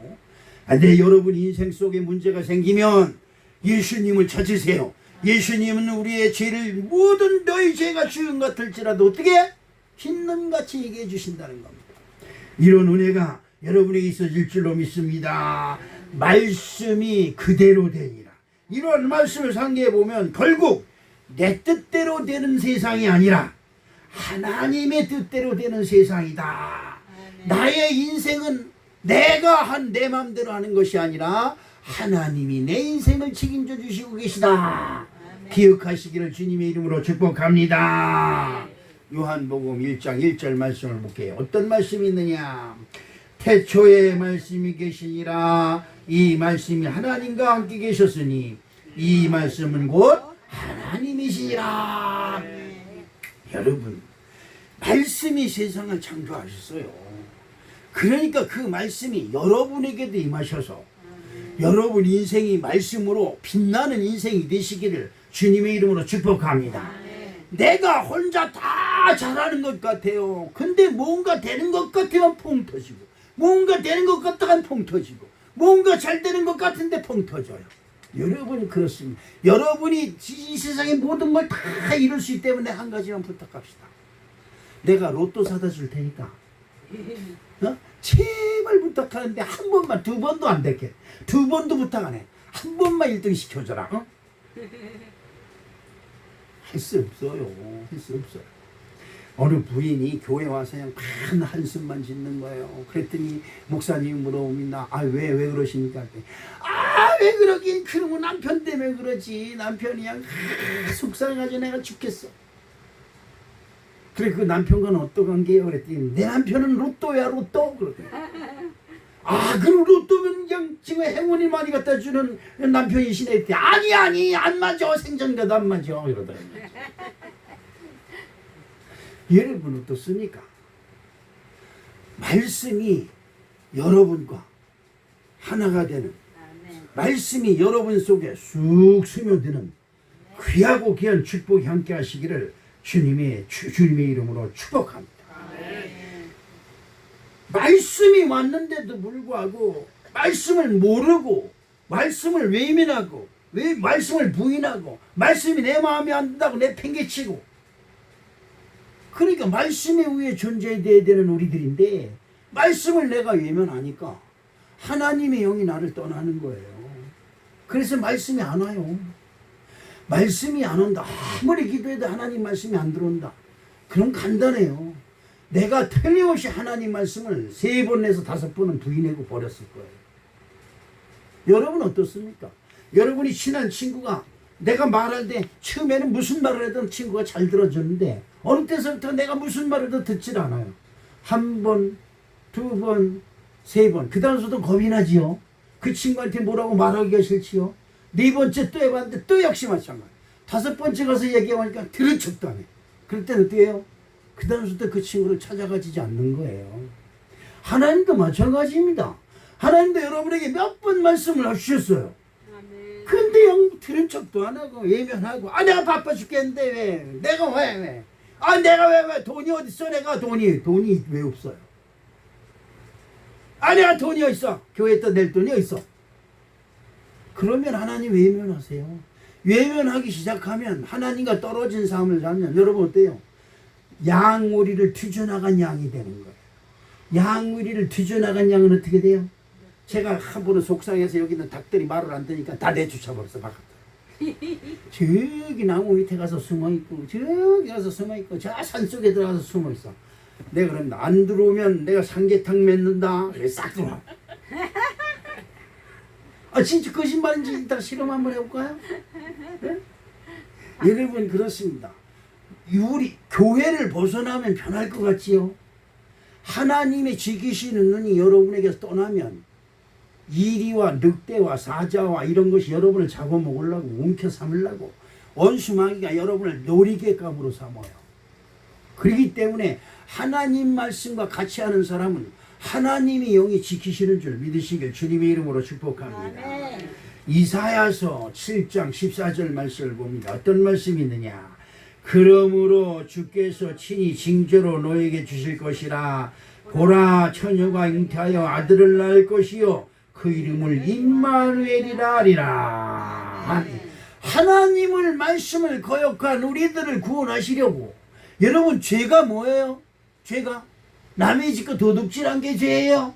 근데 여러분 인생 속에 문제가 생기면 예수님을 찾으세요. 예수님은 우리의 죄를 모든 너희 죄가 주인 같을지라도 어떻게 흰눈같이 얘기해 주신다는 겁니다. 이런 은혜가 여러분에게 있어질 줄로 믿습니다. 말씀이 그대로 되니라. 이런 말씀을 상기해 보면 결국 내 뜻대로 되는 세상이 아니라 하나님의 뜻대로 되는 세상이다. 나의 인생은 내가 한 내 마음대로 하는 것이 아니라 하나님이 내 인생을 책임져 주시고 계시다. 기억하시기를 주님의 이름으로 축복합니다. 요한복음 1장 1절 말씀을 볼게요. 어떤 말씀이 있느냐? 태초에 말씀이 계시니라. 이 말씀이 하나님과 함께 계셨으니 이 말씀은 곧 하나님이시니라. 여러분 말씀이 세상을 창조하셨어요. 그러니까 그 말씀이 여러분에게도 임하셔서 여러분 인생이 말씀으로 빛나는 인생이 되시기를 주님의 이름으로 축복합니다. 내가 혼자 다 잘하는 것 같아요. 근데 뭔가 되는 것 같으면 펑 터지고 뭔가 되는 것 같다간 펑 터지고 뭔가 잘 되는 것 같은데 펑 터져요. 여러분이 그렇습니다. 여러분이 이 세상의 모든 걸 다 이룰 수 있기 때문에 한 가지만 부탁합시다. 내가 로또 사다 줄 테니까 제발 부탁하는데 한 번만, 두 번도 안 될게. 두 번도 부탁 안 해. 한 번만 1등 시켜줘라. 할 수 없어요. 할 수 없어요. 어느 부인이 교회 와서 그냥 큰 한숨만 짓는 거예요. 그랬더니 목사님이 물어봅니다. 아, 왜 그러십니까? 아, 왜 그러긴, 그러면 남편 때문에 그러지. 남편이 그냥 속상해가지고 내가 죽겠어. 그래, 그 남편과는 어떤 관계예요? 그랬더니 내 남편은 로또야, 로또. 그러더니 아, 그럼 로또면 그냥 지금 행운이 많이 갖다 주는 남편이시네. 아니, 안 맞아. 생전과도 안 맞아. 이러더라고요. 여러분 어떻습니까? 말씀이 여러분과 하나가 되는, 말씀이 여러분 속에 쑥 스며드는 귀하고 귀한 축복이 함께 하시기를 주님의 이름으로 축복합니다. 말씀이 왔는데도 불구하고 말씀을 모르고, 말씀을 외면하고, 말씀을 부인하고, 말씀이 내 마음에 안 든다고 내 팽개치고, 그러니까 말씀에 의해 존재해야 되는 우리들인데 말씀을 내가 외면하니까 하나님의 영이 나를 떠나는 거예요. 그래서 말씀이 안 와요. 말씀이 안 온다. 아무리 기도해도 하나님 말씀이 안 들어온다. 그럼 간단해요. 내가 틀림없이 하나님 말씀을 3번 내서 5번은 부인하고 버렸을 거예요. 여러분 어떻습니까? 여러분이 친한 친구가 내가 말할 때 처음에는 무슨 말을 해도 친구가 잘 들어줬는데 어느 때서부터 내가 무슨 말을 해도 듣질 않아요. 1번, 2번, 3번. 그 다음부터 겁이 나지요. 그 친구한테 뭐라고 말하기가 싫지요. 4번째 또 해봤는데 또 역시 마찬가지. 5번째 가서 얘기하니까 들은 척도 안 해. 그럴 때는 어떻게 해요? 그 다음부터 그 친구를 찾아가지 않는 거예요. 하나님도 마찬가지입니다. 하나님도 여러분에게 몇 번 말씀을 주셨어요. 근데 영 들은 척도 안 하고 외면하고, 아, 내가 바빠 죽겠는데 왜? 내가 왜? 아, 내가 왜? 돈이 어딨어? 내가 돈이 왜 없어요? 아, 내가 돈이 어딨어? 교회에다 낼 돈이 어딨어? 그러면 하나님 외면하세요. 외면하기 시작하면 하나님과 떨어진 삶을 살면 여러분 어때요? 양우리를 뒤져나간 양이 되는 거예요. 양우리를 뒤져나간 양은 어떻게 돼요? 제가 한 번은 속상해서 여기 있는 닭들이 말을 안 듣니까 다 내쫓아버렸어, 바깥으로. 저기 나무 밑에 가서 숨어있고, 저기 가서 숨어있고, 저 산속에 들어가서 숨어있어. 내가 그런다. 안 들어오면 내가 삼계탕 맺는다. 싹 들어와. 아, 진짜 거짓말인지 이따 실험 한번 해볼까요? 네? 여러분 그렇습니다. 우리 교회를 벗어나면 편할 것 같지요? 하나님의 지키시는 눈이 여러분에게서 떠나면 이리와 늑대와 사자와 이런 것이 여러분을 잡아먹으려고 움켜 삼으려고 원수마귀가 여러분을 놀이개감으로 삼아요. 그렇기 때문에 하나님 말씀과 같이 하는 사람은 하나님의 영이 지키시는 줄 믿으시길 주님의 이름으로 축복합니다. 아멘. 이사야서 7장 14절 말씀을 봅니다. 어떤 말씀이 있느냐? 그러므로 주께서 친히 징조로 너에게 주실 것이라. 보라, 처녀가 잉태하여 아들을 낳을 것이요 그 이름을 임마누엘이라 하리라. 하나님을 말씀을 거역한 우리들을 구원하시려고. 여러분 죄가 뭐예요? 죄가 남의 집 거 도둑질한 게 죄예요?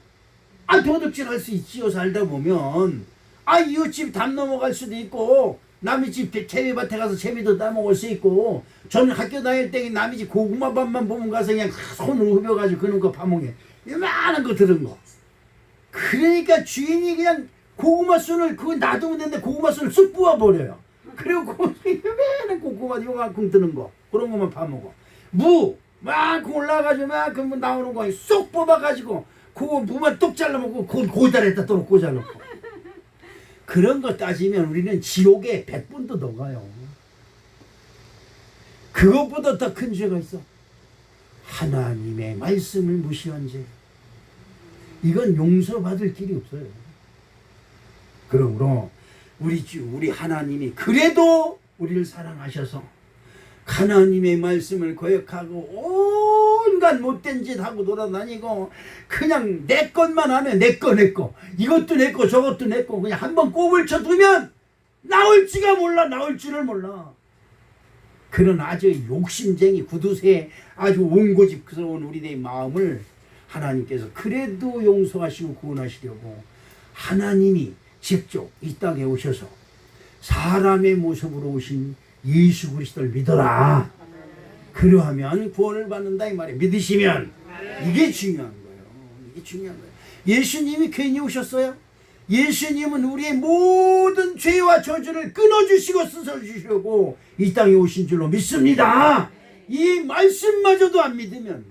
아, 도둑질할 수 있지요. 살다 보면. 아, 이웃집 담 넘어갈 수도 있고 남의 집 채비밭에 가서 채비도 따먹을 수 있고, 저는 학교 다닐 때 남의 집 고구마밭만 보면 가서 그냥 손으로 흡여가지고 그런 거 파먹게 요만한 거 들은 거. 그러니까 주인이 그냥 고구마 순을 그거 놔두면 되는데 고구마 순을 쑥 부어버려요. 그리고 요만한 고구마 요만큼 드는 거 그런 것만 파먹어. 무 막 올라가지고 막 그러면 나오는 거 쏙 뽑아가지고 그거 무만 똑 잘라먹고 고다리에다 또 꽂아놓고. 그런 거 따지면 우리는 지옥에 100번도 더 가요. 그것보다 더 큰 죄가 있어. 하나님의 말씀을 무시한 죄. 이건 용서받을 길이 없어요. 그러므로 우리 하나님이 그래도 우리를 사랑하셔서 하나님의 말씀을 거역하고 온갖 못된 짓 하고 돌아다니고 그냥 내 것만 하면 내 거 이것도 내 거 저것도 내 거 그냥 한번 꼽을 쳐두면 나올지가 몰라. 나올 줄을 몰라. 그런 아주 욕심쟁이 구두쇠 아주 온고집스러운 우리의 마음을 하나님께서 그래도 용서하시고 구원하시려고 하나님이 직접 이 땅에 오셔서 사람의 모습으로 오신 예수 그리스도를 믿어라. 그러하면 구원을 받는다 이 말이에요. 믿으시면. 이게 중요한 거예요. 이게 중요한 거예요. 예수님이 괜히 오셨어요? 예수님은 우리의 모든 죄와 저주를 끊어주시고 씻어주시려고 이 땅에 오신 줄로 믿습니다. 이 말씀마저도 안 믿으면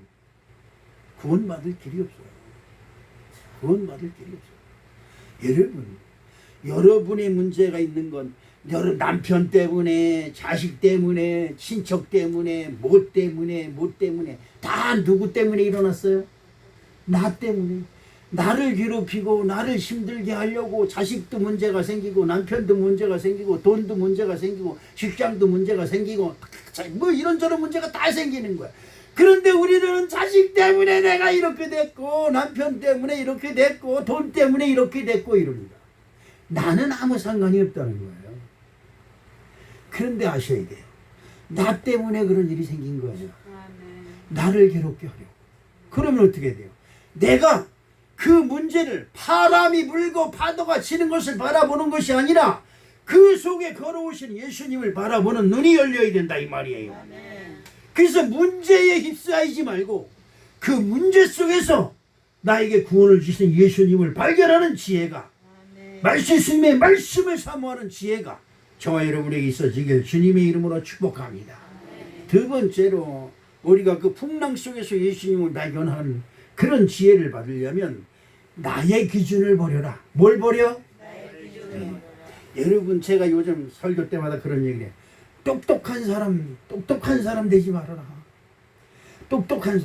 구원받을 길이 없어요. 구원받을 길이 없어요. 여러분의 문제가 있는 건 남편 때문에, 자식 때문에, 친척 때문에, 뭐 때문에 다 누구 때문에 일어났어요? 나 때문에. 나를 괴롭히고 나를 힘들게 하려고 자식도 문제가 생기고 남편도 문제가 생기고 돈도 문제가 생기고 직장도 문제가 생기고 뭐 이런저런 문제가 다 생기는 거야. 그런데 우리는 자식 때문에 내가 이렇게 됐고 남편 때문에 이렇게 됐고 돈 때문에 이렇게 됐고 이럽니다. 나는 아무 상관이 없다는 거예요. 그런데 아셔야 돼요. 나 때문에 그런 일이 생긴 거예요. 나를 괴롭게 하려고. 그러면 어떻게 돼요? 내가 그 문제를 바람이 불고 파도가 치는 것을 바라보는 것이 아니라 그 속에 걸어오신 예수님을 바라보는 눈이 열려야 된다 이 말이에요. 그래서 문제에 휩싸이지 말고 그 문제 속에서 나에게 구원을 주신 예수님을 발견하는 지혜가, 말씀의 말씀을 사모하는 지혜가 저와 여러분에게 있어지길 주님의 이름으로 축복합니다. 두 번째로 우리가 그 풍랑 속에서 예수님을 발견하는 그런 지혜를 받으려면 나의 기준을 버려라. 뭘 버려? 여러분 제가 요즘 설교 때마다 그런 얘기를 해요. 똑똑한 사람 되지 말아라. 똑똑한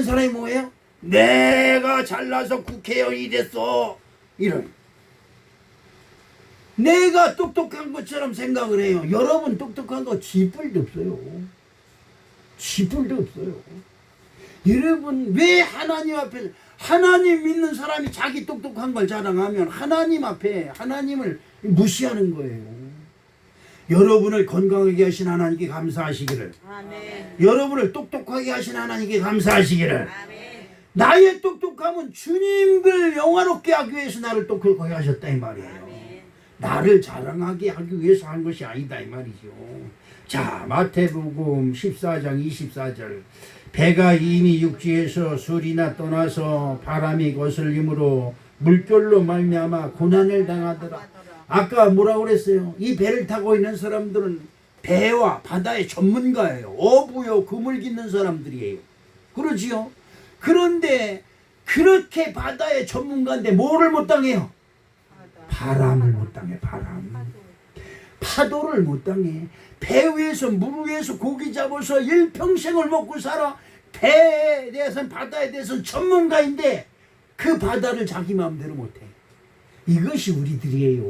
사람이 뭐예요? 내가 잘나서 국회의원이 됐어. 이런. 내가 똑똑한 것처럼 생각을 해요. 여러분 똑똑한 거 쥐뿔도 없어요. 쥐뿔도 없어요. 여러분 왜 하나님 앞에, 하나님 믿는 사람이 자기 똑똑한 걸 자랑하면 하나님 앞에 하나님을 무시하는 거예요. 여러분을 건강하게 하신 하나님께 감사하시기를. 아멘. 여러분을 똑똑하게 하신 하나님께 감사하시기를. 아멘. 나의 똑똑함은 주님을 영화롭게 하기 위해서 나를 똑똑하게 하셨다 이 말이에요. 아멘. 나를 자랑하게 하기 위해서 한 것이 아니다 이 말이죠. 자, 마태복음 14장 24절. 배가 이미 육지에서 술이나 떠나서 바람이 거슬림으로 물결로 말미암아 고난을 당하더라. 아까 뭐라고 그랬어요? 이 배를 타고 있는 사람들은 배와 바다의 전문가예요. 어부요, 그물 깃는 사람들이에요. 그러지요? 그런데 그렇게 바다의 전문가인데 뭐를 못 당해요? 바람을 못 당해. 파도를 못 당해. 배 위에서 물 위에서 고기 잡아서 일평생을 먹고 살아. 배에 대해서는, 바다에 대해서는 전문가인데 그 바다를 자기 마음대로 못해. 이것이 우리들이에요.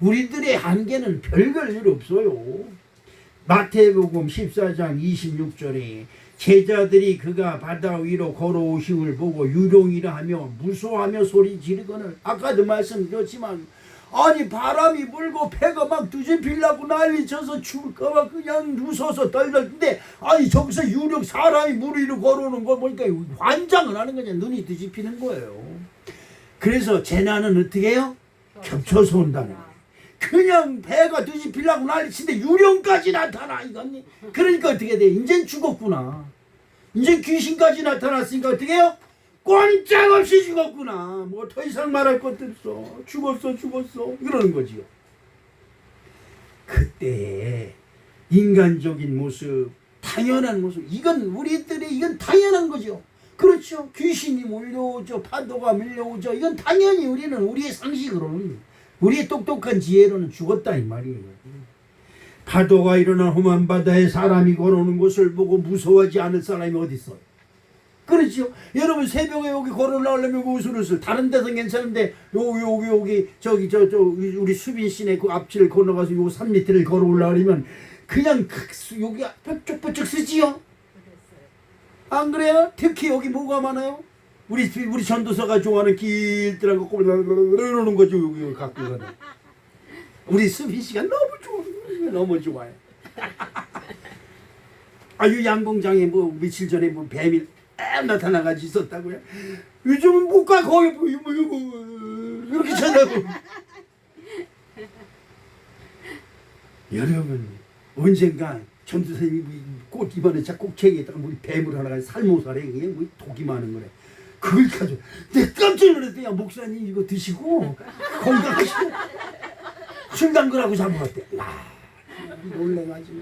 우리들의 한계는 별별 없어요. 마태복음 14장 26절에 제자들이 그가 바다 위로 걸어오심을 보고 유령이라 하며 무서워하며 소리 지르거늘. 아까도 말씀드렸지만 아니 바람이 불고 배가 막 뒤집히려고 난리쳐서 죽을까봐 그냥 무서워서 떨던데, 아니 저기서 유령 사람이 물 위로 걸어오는 거 보니까 환장을 하는 거냐. 눈이 뒤집히는 거예요. 그래서 재난은 어떻게 해요? 겹쳐서 온다는 거예요. 그냥 배가 뒤집히려고 난리치는데 유령까지 나타나. 이건 그러니까 어떻게 돼? 이젠 죽었구나. 이제 귀신까지 나타났으니까 어떻게 해요? 꼼짝없이 죽었구나. 뭐 더 이상 말할 것도 없어. 죽었어 이러는 거지요. 그때 인간적인 모습, 당연한 모습, 이건 당연한 거죠. 그렇죠. 귀신이 몰려오죠. 파도가 밀려오죠. 이건 당연히 우리는 우리의 상식으로는, 우리의 똑똑한 지혜로는 죽었다 이 말이에요. 파도가 일어난 험한 바다에 사람이 걸어오는 것을 보고 무서워하지 않을 사람이 어디 있어요? 그렇죠. 여러분 새벽에 여기 걸어 나오려면 우슬우슬, 다른 데서 괜찮은데 여기 저기 우리 수빈 씨네 그 앞길을 건너가서 요 산 밑을 걸어 올라가려면 그냥 여기 뾰족뾰족 쓰지요. 안 그래요? 특히 여기 뭐가 많아요? 우리 전도사가 좋아하는 길들하고 이러는 거죠. 여기 갖고 가는. 우리 수빈 씨가 너무 좋아해. 아유 양봉장에 뭐 며칠 전에 뭐 뱀이 나타나가지고 있었다고요. 요즘은 못 가. 거기 뭐 이렇게 쳐다보고. 여러분 언젠가 전도사님이 꽃 입안에 꼭챙이에다가 우리 뱀을 하나가 살모사래. 그게 뭐 독이 많은 거래. 그걸 가지고 내가 깜짝 놀랐대. 야, 목사님 이거 드시고 건강하시고 술 담그라고 잡아갔대. 놀래가지고.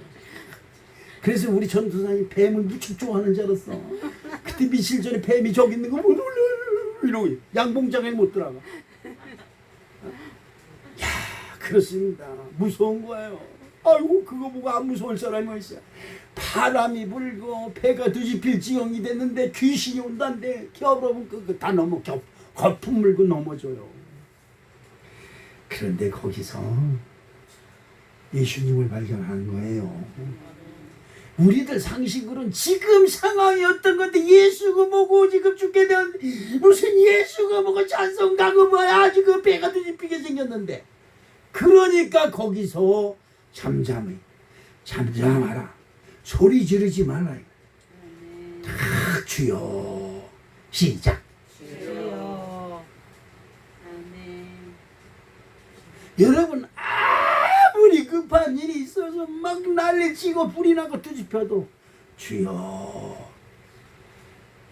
그래서 우리 전도사님 뱀을 무척 좋아하는 줄 알았어. 그때 며칠 전에 뱀이 저기 있는 거 못 올려 이러고 양봉장에 못 들어가. 야, 그렇습니다. 무서운 거예요. 아이고, 그거 보고 안 무서울 사람이 어딨어요. 바람이 불고 배가 뒤집힐 지경이 됐는데 귀신이 온다는데 여러분 그거 다 넘어 거품 물고 넘어져요. 그런데 거기서 예수님을 발견하는 거예요. 우리들 상식으로는 지금 상황이 어떤 건데 예수가 뭐고 지금 죽게 된 무슨 예수가 뭐고 찬송가고 뭐야 지금 배가 뒤집히게 생겼는데, 그러니까 거기서 잠잠하라, 소리 지르지 말라. 다 주여 시작. 주여. 아멘. 여러분 아무리 급한 일이 있어서 막 난리치고 불이 나고 뒤집혀도 주여,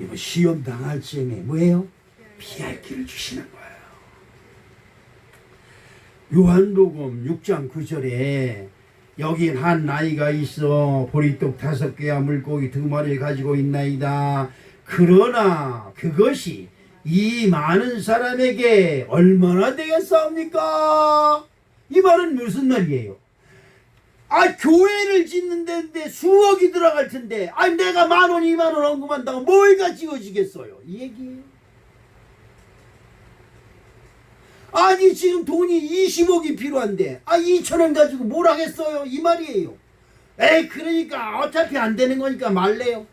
이거 시험 당할 즈음에 뭐예요? 피할 길을 주시는 거예요. 요한복음 6장 9절에 여긴 한 나이가 있어 보리떡 5개와 물고기 2마리를 가지고 있나이다. 그러나 그것이 이 많은 사람에게 얼마나 되겠사옵니까? 이 말은 무슨 말이에요? 교회를 짓는 데인데 수억이 들어갈 텐데 내가 10,000원 20,000원 헌금한다고 뭐가 지어지겠어요? 이 얘기예요. 아니 지금 돈이 20억이 필요한데 2,000원 가지고 뭘 하겠어요? 이 말이에요. 그러니까 어차피 안 되는 거니까 말래요.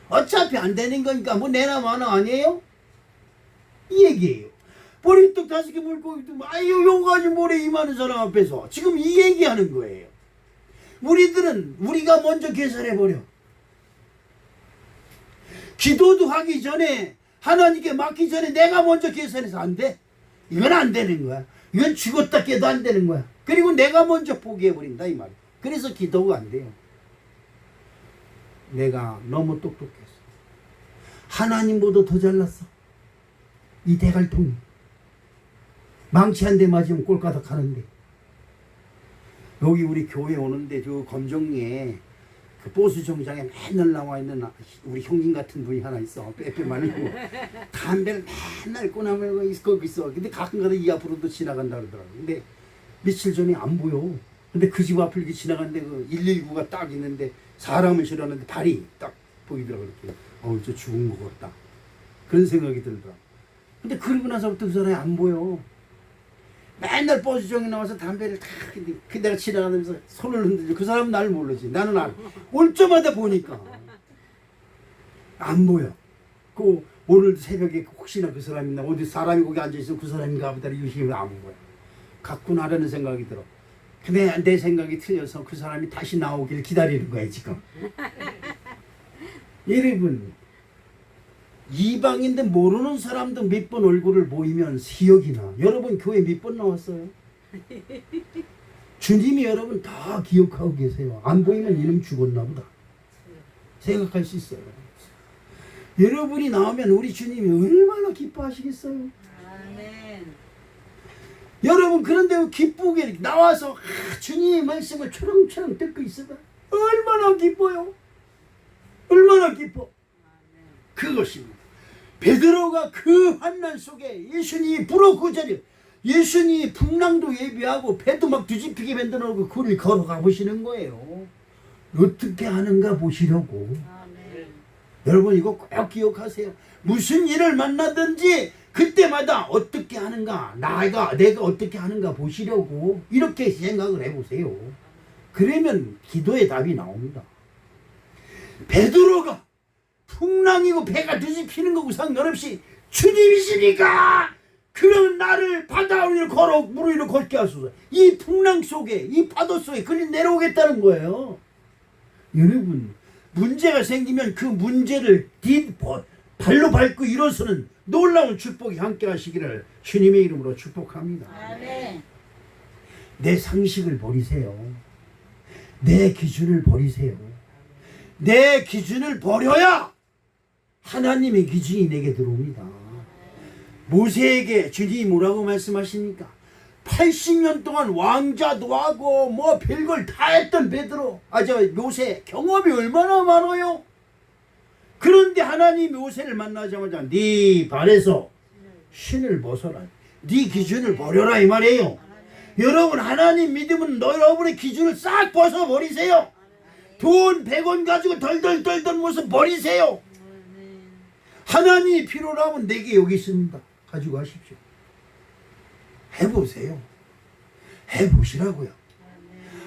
어차피 안 되는 거니까 뭐 내나 마나 아니에요? 이 얘기예요. 보리떡 5개 물고기도 요거 가지고 뭐래 2만원 사람 앞에서 지금 이 얘기하는 거예요. 우리들은 우리가 먼저 계산해버려. 기도도 하기 전에 하나님께 맡기 전에 내가 먼저 계산해서 안 돼. 이건 안 되는 거야. 이건 죽었다 깨도 안 되는 거야. 그리고 내가 먼저 포기해버린다 이 말이야. 그래서 기도가 안 돼요. 내가 너무 똑똑했어. 하나님보다 더 잘났어. 이 대갈통이 망치 한 대 맞으면 꼴가닥 하는데, 여기 우리 교회 오는데 저 검정리에 그 버스 정장에 맨날 나와 있는 우리 형님 같은 분이 하나 있어. 빼빼 말고 담배를 맨날 꺼내면서 거기 있어. 근데 가끔가다 이 앞으로도 지나간다 그러더라고. 근데 며칠 전에 안 보여. 근데 그 집 앞을 이렇게 지나갔는데 그 119가 딱 있는데 사람을 실었는데 발이 딱 보이더라고. 이렇게 저 죽은 것 같다 그런 생각이 들더라고. 근데 그러고 나서부터 그 사람이 안 보여. 맨날 버스 정에 나와서 담배를 탁, 내가 지나가면서 손을 흔들죠. 그 사람은 나를 모르지. 나는 알아. 올 때마다 보니까 안 보여. 오늘 새벽에 혹시나 그 사람이 나 어디 사람이 거기 앉아있으면 그 사람인가 보다 유심히 안 보여. 갖고 나라는 생각이 들어. 근데 내 생각이 틀려서 그 사람이 다시 나오길 기다리는 거야 지금. 여러분, 이방인데 모르는 사람도 몇 번 얼굴을 보이면 기억이 나. 여러분 교회 몇 번 나왔어요? 주님이 여러분 다 기억하고 계세요. 안 보이면 이놈 죽었나 보다 생각할 수 있어요. 여러분이 나오면 우리 주님이 얼마나 기뻐하시겠어요? 아멘. 여러분 그런데 기쁘게 나와서 주님의 말씀을 초롱초롱 듣고 있으면 얼마나 기뻐요? 얼마나 기뻐? 그것입니다. 베드로가 그 환난 속에 예수님이 불어 자리, 예수님이 풍랑도 예비하고 배도 막 뒤집히게 만들어 놓고 그를 걸어가 보시는 거예요. 어떻게 하는가 보시려고. 아멘. 여러분 이거 꼭 기억하세요. 무슨 일을 만나든지 그때마다 어떻게 하는가, 내가 어떻게 하는가 보시려고 이렇게 생각을 해보세요. 그러면 기도의 답이 나옵니다. 베드로가 풍랑이고 배가 뒤집히는 거고 상관없이 주님이시니까 그런 나를 바다 위로 걸어 물 위로 걷게 하소서. 이 풍랑 속에 이 파도 속에 그리 내려오겠다는 거예요. 여러분 문제가 생기면 그 문제를 발로 밟고 일어서는 놀라운 축복이 함께 하시기를 주님의 이름으로 축복합니다. 아멘. 내 상식을 버리세요. 내 기준을 버리세요. 내 기준을 버려야 하나님의 기준이 내게 들어옵니다. 모세에게 주님이 뭐라고 말씀하십니까? 80년 동안 왕자도 하고 뭐 별걸 다 했던 베드로, 모세 경험이 얼마나 많아요. 그런데 하나님이 모세를 만나자마자 네 발에서 신을 벗어라, 네 기준을 버려라 이 말이에요. 여러분, 하나님 믿으면 여러분의 기준을 싹 벗어버리세요. 돈 100원 가지고 덜덜 떨던 모습 버리세요. 하나님이 필요로 하면 내게 여기 있습니다. 가지고 가십시오. 해보세요. 해보시라고요.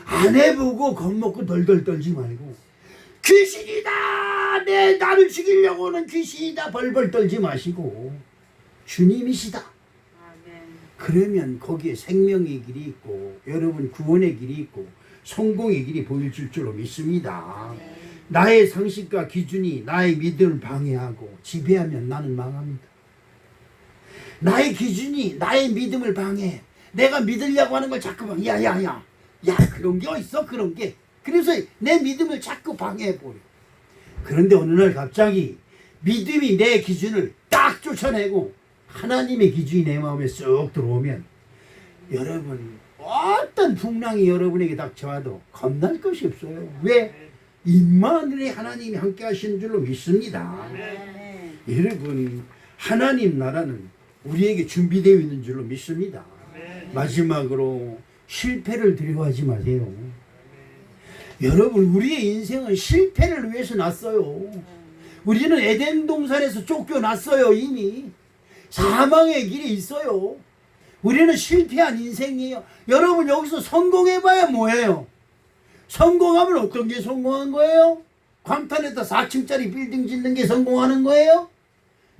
안 해보고 겁먹고 덜덜 떨지 말고 귀신이다, 나를 죽이려고 하는 귀신이다 벌벌 떨지 마시고 주님이시다. 그러면 거기에 생명의 길이 있고 여러분 구원의 길이 있고 성공의 길이 보일 줄로 믿습니다. 나의 상식과 기준이 나의 믿음을 방해하고 지배하면 나는 망합니다. 나의 기준이 나의 믿음을 방해해. 내가 믿으려고 하는 걸 자꾸 야야야 그런 게 어딨어 그런 게. 그래서 내 믿음을 자꾸 방해해버려. 그런데 어느 날 갑자기 믿음이 내 기준을 딱 쫓아내고 하나님의 기준이 내 마음에 쑥 들어오면 여러분 어떤 풍랑이 여러분에게 닥쳐와도 겁날 것이 없어요. 왜? 임마누엘의 하나님이 함께 하시는 줄로 믿습니다. 여러분, 하나님 나라는 우리에게 준비되어 있는 줄로 믿습니다. 마지막으로 실패를 두려워하지 마세요. 여러분, 우리의 인생은 실패를 위해서 났어요. 우리는 에덴 동산에서 쫓겨났어요. 이미 사망의 길이 있어요. 우리는 실패한 인생이에요. 여러분, 여기서 성공해봐야 뭐예요? 성공하면 어떤 게 성공한 거예요? 광탄에다 4층짜리 빌딩 짓는 게 성공하는 거예요?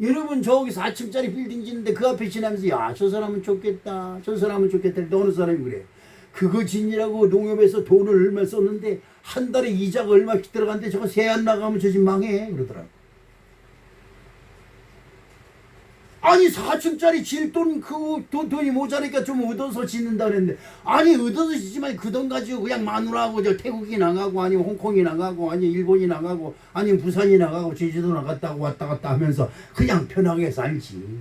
여러분, 저기 4층짜리 빌딩 짓는데 그 앞에 지나면서 야, 저 사람은 좋겠다, 저 사람은 좋겠다 했는데 어느 사람이 그래요? 그거 짓느라고 농협에서 돈을 얼마 썼는데 한 달에 이자가 얼마씩 들어갔는데 저거 세 안 나가면 저 집 망해 그러더라고. 아니 4층짜리 질 돈 돈이 모자라니까 좀 얻어서 짓는다 그랬는데, 아니 얻어서 짓지만 그 돈 가지고 그냥 마누라하고 저 태국이 나가고 아니면 홍콩이 나가고 아니면 일본이 나가고 아니면 부산이 나가고 제주도 나갔다고 왔다 갔다 하면서 그냥 편하게 살지.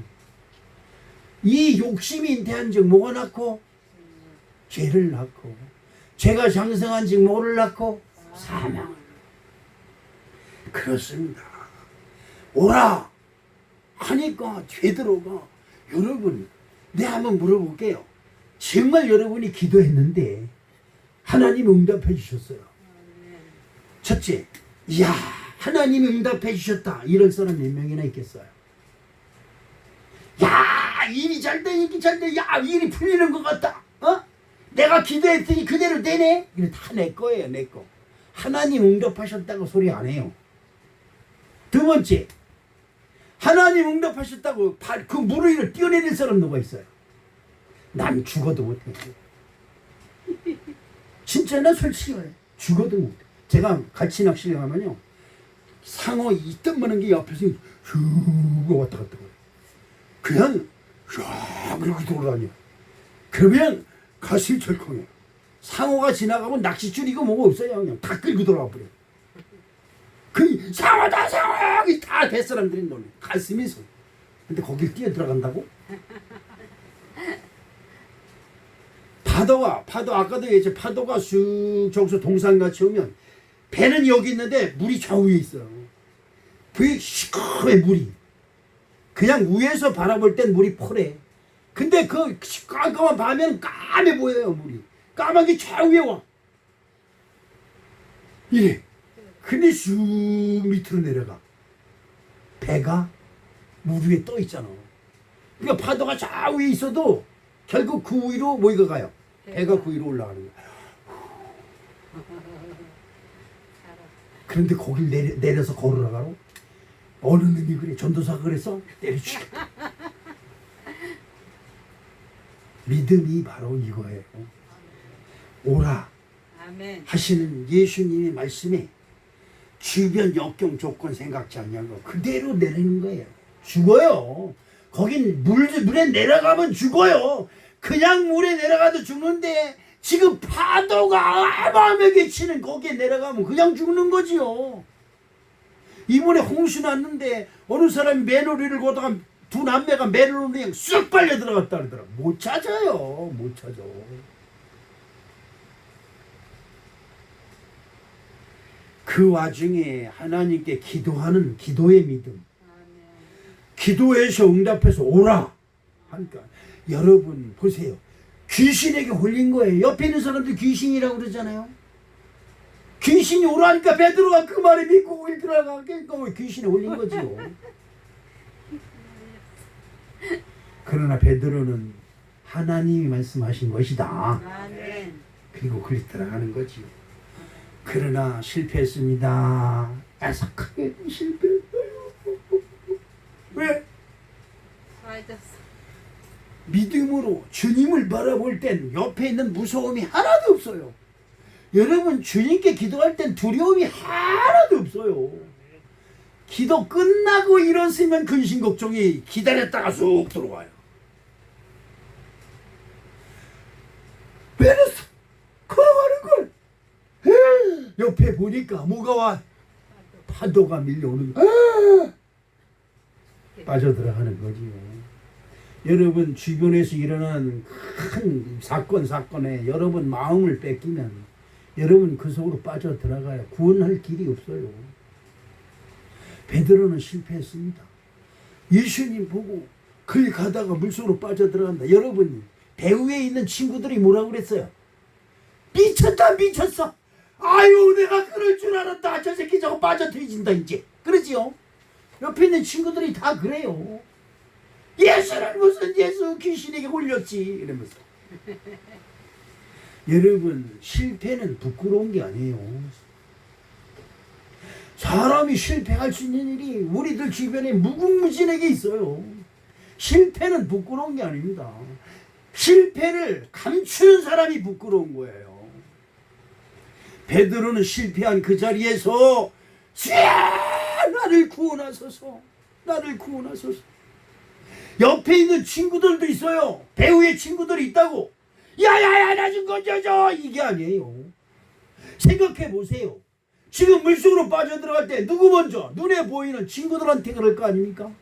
이 욕심이 잉태한 즉 뭐가 낳고? 죄를 낳고, 죄가 장성한 즉 뭐를 낳고? 사망. 그렇습니다. 오라 하니까 되도록가. 여러분, 내가 한번 물어볼게요. 정말 여러분이 기도했는데 하나님이 응답해 주셨어요. 첫째, 이야 하나님이 응답해 주셨다 이런 사람 몇 명이나 있겠어요? 야 일이 잘돼, 일이 잘돼, 야 일이 풀리는 것 같다, 내가 기도했더니 그대로 되네. 이거 다 내 거예요. 내 거. 하나님 응답하셨다고 소리 안 해요. 두 번째, 하나님 응답하셨다고 그 물 위를 뛰어내릴 사람 누가 있어요? 난 죽어도 못해. 진짜 나 솔직히 말해. 죽어도 못해. 제가 같이 낚시를 가면요, 상어 이뜸만한 게 옆에서 쭉 왔다 갔다 거예요. 그냥 쫙 이렇게 돌아다녀. 그러면 가슴이 철컹해요. 상어가 지나가면 낚싯줄이고 뭐가 없어요. 그냥 다 끌고 돌아와 버려. 그 상어다 상어 다 대사람들이 놀래. 가슴이 소. 근데 거길 뛰어 들어간다고? 파도 아까도 얘기했죠. 파도가 쑥 저기서 동산같이 오면 배는 여기 있는데 물이 저 위에 있어요. 그 시커매 물이. 그냥 위에서 바라볼 땐 물이 퍼래. 근데 그 깜깜한 밤에는 까매 보여요. 물이 까만 게 저 위에 와. 이래. 근데 쑥 밑으로 내려가. 배가 물 위에 떠 있잖아. 그러니까 파도가 저 위에 있어도 결국 그 위로 뭐가 가요? 배가 그 위로 올라가는 거야. 그런데 거길 내려서 걸어가라고? 어느 놈이 그래? 전도사가 그랬어? 때려주겠다. 믿음이 바로 이거예요. 오라 아멘. 하시는 예수님의 말씀에 주변 역경 조건 생각지 않냐고 그대로 내리는 거예요. 죽어요. 거긴 물에 내려가면 죽어요. 그냥 물에 내려가도 죽는데 지금 파도가 어마어마하게 치는 거기에 내려가면 그냥 죽는 거지요. 이번에 홍수 났는데 어느 사람이 매놀이를 보다가 두 남매가 매놀이로 그냥 쑥 빨려 들어갔다 그러더라. 못 찾아요. 못 찾아. 그 와중에 하나님께 기도하는 기도의 믿음. 기도해서 응답해서 오라 하니까 여러분 보세요. 귀신에게 홀린 거예요. 옆에 있는 사람들 귀신이라고 그러잖아요. 귀신이 오라니까 베드로가 그 말을 믿고 거기 들어가니까 귀신에 홀린 거지요. 그러나 베드로는 하나님이 말씀하신 것이다. 아멘. 그리고 그리 들어가는 거지요. 그러나 실패했습니다. 애석하게 실패했어요. 왜? 빠졌어. 믿음으로 주님을 바라볼 땐 옆에 있는 무서움이 하나도 없어요. 여러분 주님께 기도할 땐 두려움이 하나도 없어요. 기도 끝나고 일어서면 근심 걱정이 기다렸다가 쑥 들어와요. 왜랬어? 걸어가는 걸. 옆에 보니까 뭐가 와? 파도가 밀려오는 거. 빠져들어가는 거지요. 여러분 주변에서 일어나는 큰 사건에 여러분 마음을 뺏기면 여러분 그 속으로 빠져들어가야 구원할 길이 없어요. 베드로는 실패했습니다. 예수님 보고 길 가다가 물속으로 빠져들어간다. 여러분 배후에 있는 친구들이 뭐라고 그랬어요? 미쳤다 미쳤어. 아유 내가 그럴 줄 알았다. 저 새끼 저거 빠져들어진다 이제. 그러지요. 옆에 있는 친구들이 다 그래요. 예수는 무슨 예수 귀신에게 홀렸지 이러면서. 여러분 실패는 부끄러운 게 아니에요. 사람이 실패할 수 있는 일이 우리들 주변에 무궁무진하게 있어요. 실패는 부끄러운 게 아닙니다. 실패를 감추는 사람이 부끄러운 거예요. 베드로는 실패한 그 자리에서 주야 나를 구원하소서 나를 구원하소서. 옆에 있는 친구들도 있어요. 배우의 친구들이 있다고 야야야 나 좀 건져줘 이게 아니에요. 생각해 보세요. 지금 물속으로 빠져들어갈 때 누구 먼저 눈에 보이는 친구들한테 그럴 거 아닙니까?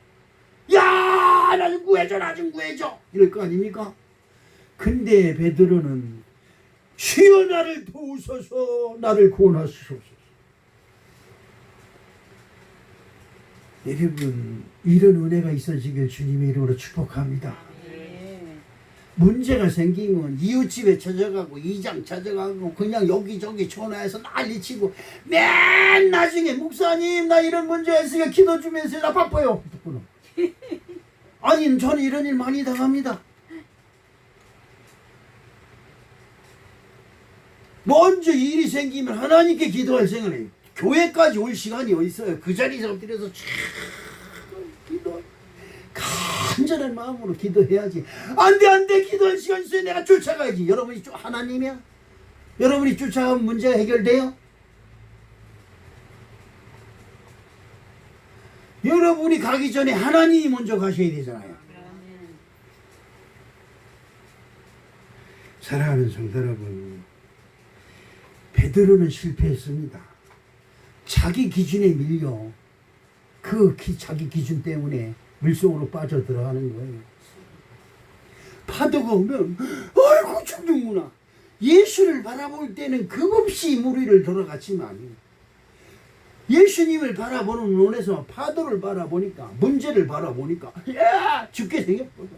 야 나 좀 구해줘 나 좀 구해줘 이럴 거 아닙니까? 근데 베드로는 주여 나를 도우소서 나를 구원하소서. 여러분 이런 은혜가 있어지길 주님의 이름으로 축복합니다. 문제가 생기면 이웃집에 찾아가고 이장 찾아가고 그냥 여기저기 전화해서 난리치고 맨 나중에 목사님 나 이런 문제가 있으니까 기도 좀 해주세요. 나 바빠요. 아니 저는 이런 일 많이 당합니다. 먼저 일이 생기면 하나님께 기도할 생각을 해요. 교회까지 올 시간이 어디 있어요. 그 자리에서 엎드려서 기도 간절한 마음으로 기도해야지. 안돼 기도할 시간 있어요. 내가 쫓아가야지. 여러분이 하나님이야? 여러분이 쫓아가면 문제가 해결돼요? 여러분이 가기 전에 하나님이 먼저 가셔야 되잖아요. 사랑하는 성도 여러분, 베드로는 실패했습니다. 자기 기준에 밀려 자기 기준 때문에 물속으로 빠져 들어가는 거예요. 파도가 오면 아이고 죽는구나. 예수를 바라볼 때는 급없이 물 위를 돌아갔지만 예수님을 바라보는 눈에서 파도를 바라보니까 문제를 바라보니까 야 죽게 생겼거든.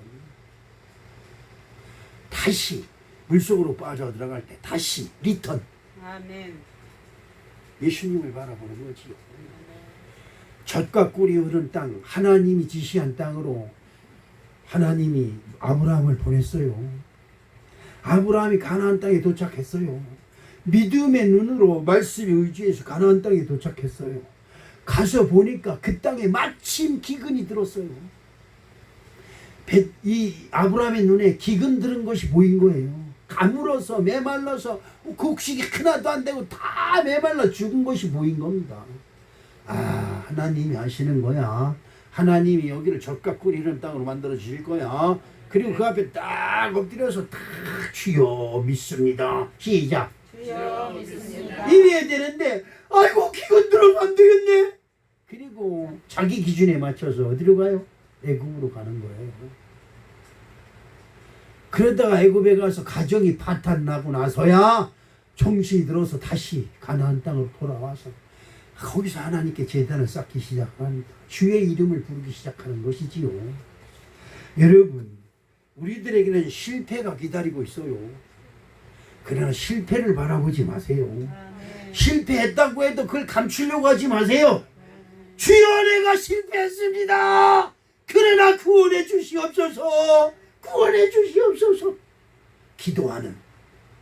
다시 물속으로 빠져 들어갈 때 다시 리턴. 아멘. 예수님을 바라보는 거지요. 젖과 꿀이 흐른 땅, 하나님이 지시한 땅으로 하나님이 아브라함을 보냈어요. 아브라함이 가나안 땅에 도착했어요. 믿음의 눈으로 말씀에 의지해서 가나안 땅에 도착했어요. 가서 보니까 그 땅에 마침 기근이 들었어요. 이 아브라함의 눈에 기근 들은 것이 보인 거예요. 가물어서 메말라서 곡식이 하나도 안 되고 다 메말라 죽은 것이 보인 겁니다. 아 하나님이 하시는 거야. 하나님이 여기를 젖과 꿀이 흐르는 땅으로 만들어 주실 거야. 그리고 그 앞에 딱 엎드려서 다 주여 믿습니다. 시작. 주여 믿습니다. 이래야 되는데 아이고 기근 들어가면 안 되겠네. 그리고 자기 기준에 맞춰서 어디로 가요? 애굽으로 가는 거예요. 그러다가 애굽에 가서 가정이 파탄 나고 나서야 정신이 들어서 다시 가나안 땅으로 돌아와서 거기서 하나님께 제단을 쌓기 시작합니다. 주의 이름을 부르기 시작하는 것이지요. 여러분, 우리들에게는 실패가 기다리고 있어요. 그러나 실패를 바라보지 마세요. 아멘. 실패했다고 해도 그걸 감추려고 하지 마세요. 주여 내가 실패했습니다. 그러나 구원해 주시옵소서. 구원해 주시옵소서. 기도하는,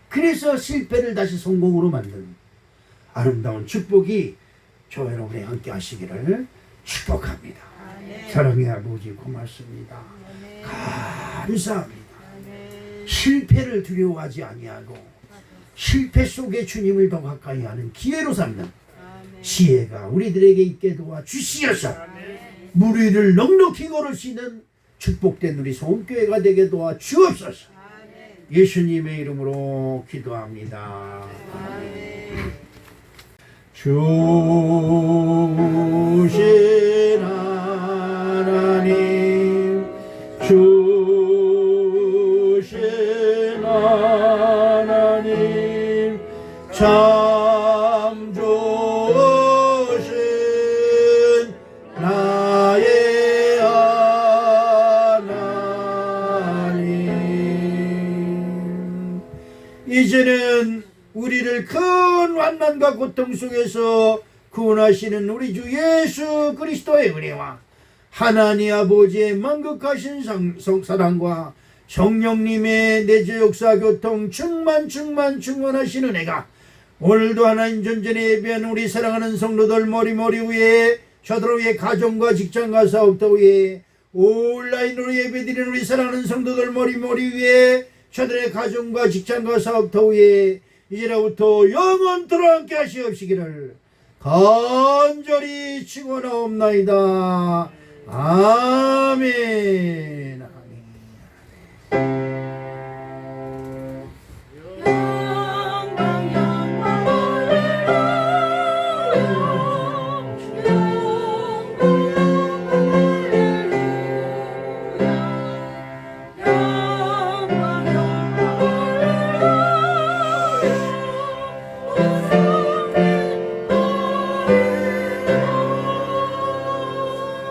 그래서 실패를 다시 성공으로 만드는 아름다운 축복이 저와 여러분이 함께 하시기를 축복합니다. 아멘. 사랑의 아버지 고맙습니다. 아멘. 감사합니다. 아멘. 실패를 두려워하지 아니하고 실패 속에 주님을 더 가까이 하는 기회로 삼는 아멘. 지혜가 우리들에게 있게 도와 주시어서 아멘. 물 위를 넉넉히 걸을 수 있는 축복된 우리 소원교회가 되게 도와 주옵소서. 아멘. 예수님의 이름으로 기도합니다. 아멘. 주신 하나님, 주신 하나님, 참 좋으신 나의 하나님. 이제는 우리를 큰 환난과 고통 속에서 구원하시는 우리 주 예수 그리스도의 은혜와 하나님 아버지의 만극하신 사랑과 성령님의 내주 역사 교통 충만하신 은혜가 오늘도 하나님 전전에 예배한 우리 사랑하는 성도들 머리 위에 저들 위에 가정과 직장과 사업도 위에 온라인으로 예배드리는 우리 사랑하는 성도들 머리 위에 저들의 가정과 직장과 사업도 위에 이제로부터 영원토록 함께 하시옵시기를 간절히 축원하옵나이다. 아멘.